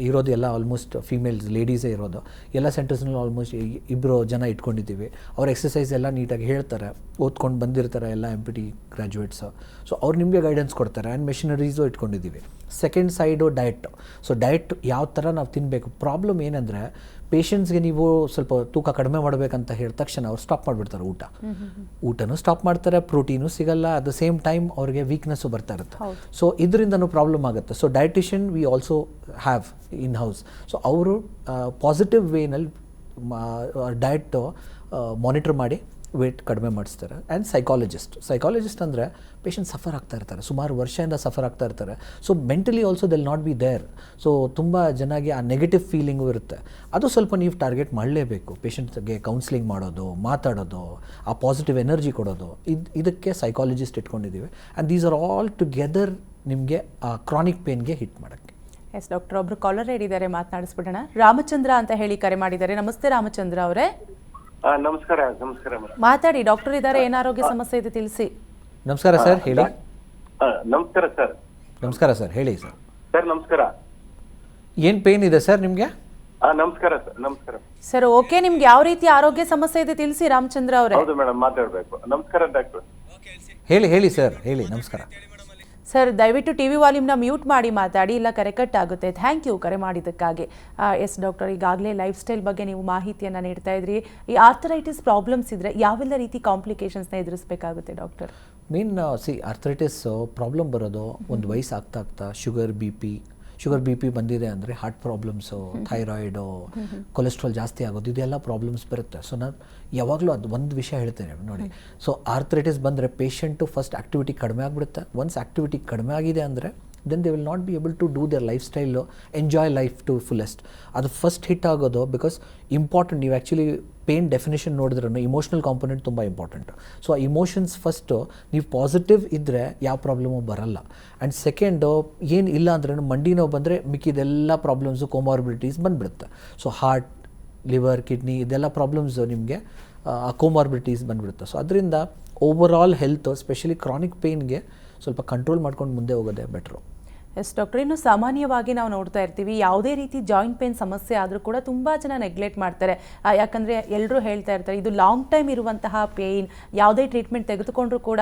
Speaker 2: ಇರೋದು ಎಲ್ಲ ಆಲ್ಮೋಸ್ಟ್ ಫೀಮೇಲ್ಸ್, ಲೇಡೀಸೇ ಇರೋದು. ಎಲ್ಲ ಸೆಂಟರ್ಸ್ನಲ್ಲಿ ಆಲ್ಮೋಸ್ಟ್ 2 ಜನ ಇಟ್ಕೊಂಡಿದ್ದೀವಿ. ಅವ್ರು ಎಕ್ಸಸೈಸ್ ಎಲ್ಲ ನೀಟಾಗಿ ಹೇಳ್ತಾರೆ, ಓದ್ಕೊಂಡು ಬಂದಿರ್ತಾರೆ ಎಲ್ಲ MPT ಗ್ರ್ಯಾಜುಯೇಟ್ಸು. ಸೊ ಅವ್ರು ನಿಮಗೆ ಗೈಡೆನ್ಸ್ ಕೊಡ್ತಾರೆ. ಆ್ಯಂಡ್ ಮೆಷಿನರೀಸು ಇಟ್ಕೊಂಡಿದ್ದೀವಿ. Second side diet. So diet ಯಾವ ಥರ ನಾವು ತಿನ್ನಬೇಕು. ಪ್ರಾಬ್ಲಮ್ ಏನಂದರೆ ಪೇಷಂಟ್ಸ್ಗೆ ನೀವು ಸ್ವಲ್ಪ ತೂಕ ಕಡಿಮೆ ಮಾಡಬೇಕಂತ ಹೇಳಿದ ತಕ್ಷಣ ಅವ್ರು ಸ್ಟಾಪ್ ಮಾಡಿಬಿಡ್ತಾರೆ. ಊಟನೂ ಸ್ಟಾಪ್ ಮಾಡ್ತಾರೆ, ಪ್ರೋಟೀನು ಸಿಗಲ್ಲ, ಅಟ್ ದ ಸೇಮ್ ಟೈಮ್ ಅವ್ರಿಗೆ ವೀಕ್ನೆಸ್ಸು ಬರ್ತಾ ಇರುತ್ತೆ. ಸೊ ಇದರಿಂದನೂ ಪ್ರಾಬ್ಲಮ್ ಆಗುತ್ತೆ. So dietician we also have in house. So ಅವರು ಪಾಸಿಟಿವ್ ವೇನಲ್ಲಿ ಡಯಟ್ ಮಾನಿಟರ್ ಮಾಡಿ ವೇಟ್ ಕಡಿಮೆ ಮಾಡಿಸ್ತಾರೆ. ಆ್ಯಂಡ್ ಸೈಕಾಲಜಿಸ್ಟ್ ಅಂದರೆ ಪೇಷಂಟ್ ಸಫರ್ ಆಗ್ತಾ ಇರ್ತಾರೆ, ಸುಮಾರು ವರ್ಷದಿಂದ ಸಫರ್ ಆಗ್ತಾ ಇರ್ತಾರೆ. So mentally also they'll not be there. So ತುಂಬ ಜನಗೆ ಆ ನೆಗೆಟಿವ್ ಫೀಲಿಂಗು ಇರುತ್ತೆ. ಅದು ಸ್ವಲ್ಪ ನೀವು ಟಾರ್ಗೆಟ್ ಮಾಡಲೇಬೇಕು. ಪೇಷಂಟ್ಗೆ ಕೌನ್ಸಿಲಿಂಗ್ ಮಾಡೋದು, ಮಾತಾಡೋದು, ಆ ಪಾಸಿಟಿವ್ ಎನರ್ಜಿ ಕೊಡೋದು, ಇದಕ್ಕೆ ಸೈಕಾಲಜಿಸ್ಟ್ ಇಟ್ಕೊಂಡಿದ್ದೀವಿ. And these are all together ನಿಮಗೆ ಆ ಕ್ರಾನಿಕ್ ಪೇನ್ಗೆ ಹಿಟ್ ಮಾಡೋಕ್ಕೆ.
Speaker 1: ಎಸ್ ಡಾಕ್ಟರ್, ಒಬ್ರು ಕಾಲರ್ ಹೇಳಿದ್ದಾರೆ, ಮಾತನಾಡಿಸ್ಬಿಡೋಣ. ರಾಮಚಂದ್ರ ಅಂತ ಹೇಳಿ ಕರೆ ಮಾಡಿದ್ದಾರೆ. ನಮಸ್ತೆ ರಾಮಚಂದ್ರ ಅವರೇ.
Speaker 8: ನಮಸ್ಕಾರ.
Speaker 1: ಮಾತಾಡಿ, ಡಾಕ್ಟರ್ ಇದ್ದಾರೆ, ಏನು ಆರೋಗ್ಯ ಸಮಸ್ಯೆ ಇದೆ ತಿಳಿಸಿ.
Speaker 2: ನಮಸ್ಕಾರ ಸರ್, ಹೇಳಿ.
Speaker 8: ನಮಸ್ಕಾರ ಸರ್.
Speaker 2: ನಮಸ್ಕಾರ ಸರ್, ಹೇಳಿ ಸರ್.
Speaker 8: ಸರ್ ನಮಸ್ಕಾರ.
Speaker 2: ಏನು ಪೇನ್ ಇದೆ ಸರ್ ನಿಮಗೆ?
Speaker 8: ನಮಸ್ಕಾರ ಸರ್. ನಮಸ್ಕಾರ
Speaker 1: ಸರ್. ಓಕೆ, ನಿಮ್ಗೆ ಯಾವ ರೀತಿ ಆರೋಗ್ಯ ಸಮಸ್ಯೆ ಇದೆ ತಿಳಿಸಿ ರಾಮಚಂದ್ರ ಅವರೇ.
Speaker 8: ಹೌದು ಮೇಡಮ್, ಮಾತಾಡ್ಬೇಕು. ನಮಸ್ಕಾರ ಡಾಕ್ಟರ್.
Speaker 2: ಹೇಳಿ ಸರ್, ಹೇಳಿ. ನಮಸ್ಕಾರ
Speaker 1: ಸರ್. ದಯವಿಟ್ಟು TV ವಾಲ್ಯೂಮ್ನ ಮ್ಯೂಟ್ ಮಾಡಿ ಮಾತಾಡಿ, ಇಲ್ಲ ಕರೆ ಕಟ್ ಆಗುತ್ತೆ. ಥ್ಯಾಂಕ್ ಯು ಕರೆ ಮಾಡಿದ್ದಕ್ಕಾಗಿ. ಎಸ್ ಡಾಕ್ಟರ್, ಈಗಾಗಲೇ ಲೈಫ್ ಸ್ಟೈಲ್ ಬಗ್ಗೆ ನೀವು ಮಾಹಿತಿಯನ್ನು ನೀಡ್ತಾ ಇದ್ರಿ. ಈ ಆರ್ಥರೈಟಿಸ್ ಪ್ರಾಬ್ಲಮ್ಸ್ ಇದ್ದರೆ ಯಾವೆಲ್ಲ ರೀತಿ ಕಾಂಪ್ಲಿಕೇಶನ್ಸ್ನ ಎದುರಿಸಬೇಕಾಗುತ್ತೆ ಡಾಕ್ಟರ್?
Speaker 2: ಮೇನ್ ಆರ್ಥರೈಟಿಸ್ ಪ್ರಾಬ್ಲಮ್ ಬರೋದು ಒಂದು ವಯಸ್ಸು ಆಗ್ತಾ ಶುಗರ್ ಬಿ ಪಿ ಬಂದಿದೆ ಅಂದರೆ ಹಾರ್ಟ್ ಪ್ರಾಬ್ಲಮ್ಸು, ಥೈರಾಯ್ಡು, ಕೊಲೆಸ್ಟ್ರಾಲ್ ಜಾಸ್ತಿ ಆಗೋದು, ಇದೆಲ್ಲ ಪ್ರಾಬ್ಲಮ್ಸ್ ಬರುತ್ತೆ. ಸೊ ನಾನು ಯಾವಾಗಲೂ ಅದು ಒಂದು ವಿಷಯ ಹೇಳ್ತೇನೆ ನೋಡಿ. ಸೊ ಆರ್ಥರೈಟಿಸ್ ಬಂದರೆ ಪೇಷಂಟು ಫಸ್ಟ್ ಆ್ಯಕ್ಟಿವಿಟಿ ಕಡಿಮೆ ಆಗಿಬಿಡುತ್ತೆ. ಒನ್ಸ್ ಆ್ಯಕ್ಟಿವಿಟಿ ಕಡಿಮೆ ಆಗಿದೆ ಅಂದರೆ then they will not be able to do their lifestyle, enjoy life to fullest. ಅದು ಫಸ್ಟ್ ಹಿಟ್ ಆಗೋದು. ಬಿಕಾಸ್ ಇಂಪಾರ್ಟೆಂಟ್, ನೀವು ಆ್ಯಕ್ಚುಲಿ ಪೇನ್ ಡೆಫಿನೇಷನ್ ನೋಡಿದ್ರೂ ಇಮೋಷ್ನಲ್ ಕಾಂಪೊನೆಂಟ್ ತುಂಬ ಇಂಪಾರ್ಟೆಂಟು. ಸೊ ಆ ಇಮೋಷನ್ಸ್ ಫಸ್ಟು ನೀವು ಪಾಸಿಟಿವ್ ಇದ್ದರೆ ಯಾವ ಪ್ರಾಬ್ಲಮು ಬರಲ್ಲ. ಆ್ಯಂಡ್ ಸೆಕೆಂಡು ಏನು ಇಲ್ಲ ಅಂದ್ರೆ ಮಂಡಿ ನೋವು ಬಂದರೆ ಮಿಕ್ಕಿದೆಲ್ಲ ಪ್ರಾಬ್ಲಮ್ಸು, ಕೋಮಾರ್ಬಿಡಿಟೀಸ್ ಬಂದುಬಿಡುತ್ತೆ. ಸೊ ಹಾರ್ಟ್, ಲಿವರ್, ಕಿಡ್ನಿ ಇದೆಲ್ಲ ಪ್ರಾಬ್ಲಮ್ಸು ನಿಮಗೆ ಆ ಕೋಮಾರ್ಬಿಡಿಟೀಸ್ ಬಂದುಬಿಡುತ್ತೆ. ಸೊ ಅದರಿಂದ overall health, specially chronic ಪೇಯ್ನ್ಗೆ ಸ್ವಲ್ಪ ಕಂಟ್ರೋಲ್ ಮಾಡ್ಕೊಂಡು ಮುಂದೆ ಹೋಗೋದೇ ಬೆಟ್ರು.
Speaker 1: ಎಸ್ ಡಾಕ್ಟರ್, ಇನ್ನು ಸಾಮಾನ್ಯವಾಗಿ ನಾವು ನೋಡ್ತಾ ಇರ್ತೀವಿ, ಯಾವುದೇ ರೀತಿ ಜಾಯಿಂಟ್ ಪೇನ್ ಸಮಸ್ಯೆ ಆದರೂ ಕೂಡ ತುಂಬ ಜನ ನೆಗ್ಲೆಕ್ಟ್ ಮಾಡ್ತಾರೆ. ಯಾಕಂದರೆ ಎಲ್ಲರೂ ಹೇಳ್ತಾ ಇರ್ತಾರೆ ಇದು ಲಾಂಗ್ ಟೈಮ್ ಇರುವಂತಹ ಪೇಯ್ನ್, ಯಾವುದೇ ಟ್ರೀಟ್ಮೆಂಟ್ ತೆಗೆದುಕೊಂಡ್ರೂ ಕೂಡ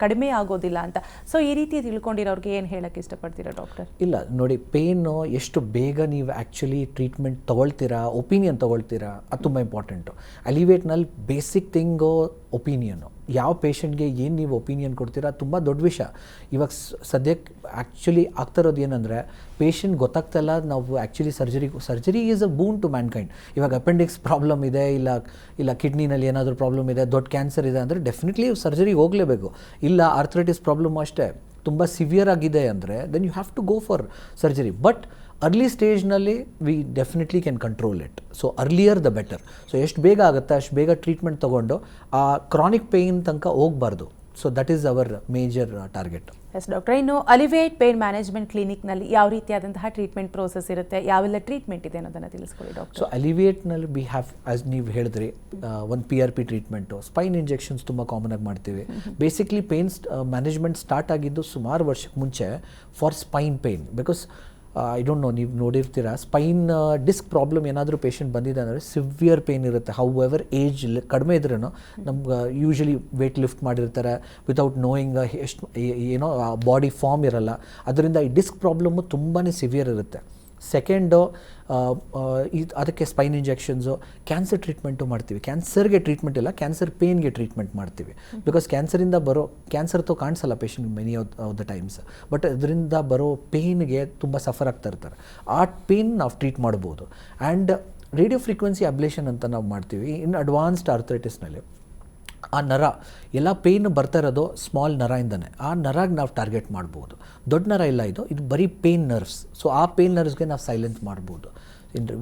Speaker 1: ಕಡಿಮೆ ಆಗೋದಿಲ್ಲ ಅಂತ. ಸೊ ಈ ರೀತಿ ತಿಳ್ಕೊಂಡಿರೋರಿಗೆ ಏನು ಹೇಳೋಕ್ಕೆ ಇಷ್ಟಪಡ್ತೀರಾ ಡಾಕ್ಟರ್?
Speaker 2: ಇಲ್ಲ ನೋಡಿ, ಪೇಯ್ನು ಎಷ್ಟು ಬೇಗ ನೀವು ಆ್ಯಕ್ಚುಲಿ ಟ್ರೀಟ್ಮೆಂಟ್ ತೊಗೊಳ್ತೀರಾ, ಒಪಿನಿಯನ್ ತೊಗೊಳ್ತೀರಾ, ಅದು ತುಂಬ ಇಂಪಾರ್ಟೆಂಟು. ಅಲಿವೇಟ್ನಲ್ಲಿ ಬೇಸಿಕ್ ಥಿಂಗು ಒಪಿನಿಯನ್ನು. ಯಾವ ಪೇಷಂಟ್ಗೆ ಏನು ನೀವು ಒಪಿನಿಯನ್ ಕೊಡ್ತೀರಾ ತುಂಬ ದೊಡ್ಡ ವಿಷಯ. ಇವಾಗ ಸದ್ಯಕ್ಕೆ ಆ್ಯಕ್ಚುಲಿ ಆಗ್ತಾಯಿರೋದು ಏನಂದರೆ ಪೇಷಂಟ್ ಗೊತ್ತಾಗ್ತಾಯಿಲ್ಲ ನಾವು actually surgery is a boon to mankind. ಇವಾಗ ಅಪೆಂಡಿಕ್ಸ್ ಪ್ರಾಬ್ಲಮ್ ಇದೆ, ಇಲ್ಲ ಕಿಡ್ನಿನಲ್ಲಿ ಏನಾದರೂ ಪ್ರಾಬ್ಲಮ್ ಇದೆ, ದೊಡ್ಡ ಕ್ಯಾನ್ಸರ್ ಇದೆ ಅಂದರೆ ಡೆಫಿನೆಟ್ಲಿ ಸರ್ಜರಿಗೆ ಹೋಗಲೇಬೇಕು. ಇಲ್ಲ ಆರ್ಥರೈಟಿಸ್ ಪ್ರಾಬ್ಲಮ್ ಅಷ್ಟೇ ತುಂಬ ಸಿವಿಯರ್ ಆಗಿದೆ ಅಂದರೆ then you have to go for surgery. But early ಸ್ಟೇಜ್ನಲ್ಲಿ we definitely can control it. So earlier the better. So ಎಷ್ಟು ಬೇಗ ಆಗುತ್ತೆ ಅಷ್ಟು ಬೇಗ ಟ್ರೀಟ್ಮೆಂಟ್ ತೊಗೊಂಡು ಆ ಕ್ರಾನಿಕ್ ಪೇಯ್ನ್ ತನಕ ಹೋಗಬಾರ್ದು. So that is our major target.
Speaker 1: Yes doctor, ಇನ್ನು ಅಲಿವೇಟ್ ಪೇನ್ ಮ್ಯಾನೇಜ್ಮೆಂಟ್ ಕ್ಲಿನಿಕ್ನಲ್ಲಿ ಯಾವ ರೀತಿಯಾದಂತಹ ಟ್ರೀಟ್ಮೆಂಟ್ ಪ್ರೋಸೆಸ್ ಇರುತ್ತೆ, ಯಾವೆಲ್ಲ ಟ್ರೀಟ್ಮೆಂಟ್ ಇದೆ ಅನ್ನೋದನ್ನು ತಿಳಿಸ್ಕೊಳ್ಳಿ ಡಾಕ್ಟರ್.
Speaker 2: ಸೊ ಅಲಿವೇಟ್ನಲ್ಲಿ ವಿ ಹ್ಯಾವ್, ಆಸ್ ನೀವು ಹೇಳಿದ್ರಿ, ಒಂದು PRP ಟ್ರೀಟ್ಮೆಂಟು, ಸ್ಪೈನ್ ಇಂಜೆಕ್ಷನ್ಸ್ ತುಂಬ ಕಾಮನ್ ಆಗಿ ಮಾಡ್ತೀವಿ. ಬೇಸಿಕ್ಲಿ ಪೇನ್ಸ್ ಮ್ಯಾನೇಜ್ಮೆಂಟ್ ಸ್ಟಾರ್ಟ್ ಆಗಿದ್ದು ಸುಮಾರು ವರ್ಷಕ್ಕೆ ಮುಂಚೆ for spine pain. Because I don't know, ನೀವು ನೋಡಿರ್ತೀರ, ಸ್ಪೈನ್ ಡಿಸ್ಕ್ ಪ್ರಾಬ್ಲಮ್ ಏನಾದರೂ ಪೇಷಂಟ್ ಬಂದಿದೆ ಅಂದರೆ ಸಿವಿಯರ್ ಪೇನ್ ಇರುತ್ತೆ. ಹೌ ಎವರ್ ಏಜ್ ಕಡಿಮೆ ಇದ್ರೂ ನಮ್ಗೆ ಯೂಶ್ವಲಿ ವೇಟ್ ಲಿಫ್ಟ್ ಮಾಡಿರ್ತಾರೆ ವಿತೌಟ್ ನೋಯಿಂಗ್ ಎಷ್ಟು ಏನೋ ಬಾಡಿ ಫಾರ್ಮ್ ಇರಲ್ಲ. ಅದರಿಂದ ಈ ಡಿಸ್ಕ್ ಪ್ರಾಬ್ಲಮ್ಮು ತುಂಬಾ ಸಿವಿಯರ್ ಇರುತ್ತೆ. ಸೆಕೆಂಡು ಅದಕ್ಕೆ ಸ್ಪೈನ್ ಇಂಜೆಕ್ಷನ್ಸು, ಕ್ಯಾನ್ಸರ್ ಟ್ರೀಟ್ಮೆಂಟು ಮಾಡ್ತೀವಿ. ಕ್ಯಾನ್ಸರ್ಗೆ ಟ್ರೀಟ್ಮೆಂಟ್ ಇಲ್ಲ, ಕ್ಯಾನ್ಸರ್ ಪೇಯ್ನ್ಗೆ ಟ್ರೀಟ್ಮೆಂಟ್ ಮಾಡ್ತೀವಿ. ಬಿಕಾಸ್ ಕ್ಯಾನ್ಸರಿಂದ ಬರೋ ಕ್ಯಾನ್ಸರ್ ತೋ ಕಾಣಿಸಲ್ಲ patient many of the times, but ಅದರಿಂದ ಬರೋ ಪೇಯ್ನ್ಗೆ ತುಂಬ ಸಫರ್ ಆಗ್ತಾ ಇರ್ತಾರೆ. ಆ ಪೇಯ್ನ್ ನಾವು ಟ್ರೀಟ್ ಮಾಡ್ಬೋದು. ಆ್ಯಂಡ್ ರೇಡಿಯೋ ಫ್ರೀಕ್ವೆನ್ಸಿ ಅಬ್ಲೇಷನ್ ಅಂತ ನಾವು ಮಾಡ್ತೀವಿ ಇನ್ ಅಡ್ವಾನ್ಸ್ಡ್ ಆರ್ಥರೈಟಿಸ್ನಲ್ಲಿ. ಆ ನರ ಎಲ್ಲ ಪೇಯ್ನ್ ಬರ್ತಾ ಇರೋದು ಸ್ಮಾಲ್ ನರಯಿಂದನೇ. ಆ ನರಾಗೆ ನಾವು ಟಾರ್ಗೆಟ್ ಮಾಡ್ಬೋದು. ದೊಡ್ಡ ನರ ಇಲ್ಲ, ಇದು ಬರೀ ಪೇಯ್ನ್ ನರ್ವ್ಸ್. ಸೊ ಆ ಪೇಯ್ನ್ ನರ್ವ್ಸ್ಗೆ ನಾವು ಸೈಲೆನ್ಸ್ ಮಾಡ್ಬೋದು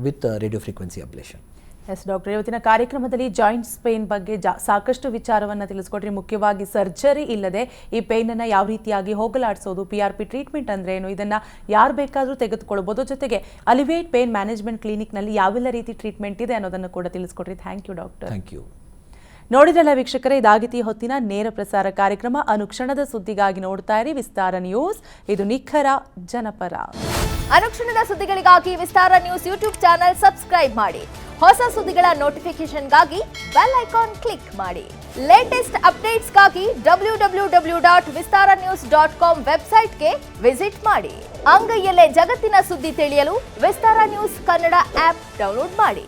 Speaker 2: with radio frequency ablation.
Speaker 1: Yes doctor, ಇವತ್ತಿನ ಕಾರ್ಯಕ್ರಮದಲ್ಲಿ ಜಾಯಿಂಟ್ಸ್ ಪೇನ್ ಬಗ್ಗೆ ಸಾಕಷ್ಟು ವಿಚಾರವನ್ನು ತಿಳಿಸ್ಕೊಟ್ರಿ. ಮುಖ್ಯವಾಗಿ ಸರ್ಜರಿ ಇಲ್ಲದೆ ಈ ಪೇಯ್ನನ್ನು ಯಾವ ರೀತಿಯಾಗಿ ಹೋಗಲಾಡಿಸೋದು, PRP ಟ್ರೀಟ್ಮೆಂಟ್ ಅಂದರೆ ಏನು, ಇದನ್ನು ಯಾರು ಬೇಕಾದರೂ ತೆಗೆದುಕೊಳ್ಬೋದು. ಜೊತೆಗೆ ಅಲಿವೇಟ್ ಪೇನ್ ಮ್ಯಾನೇಜ್ಮೆಂಟ್ ಕ್ಲಿನಿಕ್ನಲ್ಲಿ ಯಾವೆಲ್ಲ ರೀತಿ ಟ್ರೀಟ್ಮೆಂಟ್ ಇದೆ ಅನ್ನೋದನ್ನು ಕೂಡ ತಿಳಿಸ್ಕೊಟ್ರಿ. Thank you doctor.
Speaker 2: Thank you.
Speaker 1: ನೋಡಿದ್ರಲ್ಲ ವೀಕ್ಷಕರೇ, ಇದಾಗಿತಿ ಹೊತ್ತಿನ ನೇರ ಪ್ರಸಾರ ಕಾರ್ಯಕ್ರಮ. ಅನುಕ್ಷಣದ ಸುದ್ದಿಗಾಗಿ ನೋಡ್ತಾ ಇರಿ ವಿಸ್ತಾರ ನ್ಯೂಸ್. ಇದು ನಿಖರ ಜನಪರ.
Speaker 9: ಅನುಕ್ಷಣದ ಸುದ್ದಿಗಳಿಗಾಗಿ ವಿಸ್ತಾರ ನ್ಯೂಸ್ ಯೂಟ್ಯೂಬ್ ಚಾನೆಲ್ ಸಬ್ಸ್ಕ್ರೈಬ್ ಮಾಡಿ. ಹೊಸ ಸುದ್ದಿಗಳ ನೋಟಿಫಿಕೇಶನ್ಗಾಗಿ ಬೆಲ್ ಐಕಾನ್ ಕ್ಲಿಕ್ ಮಾಡಿ. ಲೇಟೆಸ್ಟ್ ಅಪ್ಡೇಟ್ಸ್ಗಾಗಿ www.vistaranews.com ವೆಬ್ಸೈಟ್ಗೆ ವಿಸಿಟ್ ಮಾಡಿ. ಅಂಗೈಯಲ್ಲೇ ಜಗತ್ತಿನ ಸುದ್ದಿ ತಿಳಿಯಲು ವಿಸ್ತಾರ ನ್ಯೂಸ್ ಕನ್ನಡ ಆಪ್ ಡೌನ್ಲೋಡ್ ಮಾಡಿ.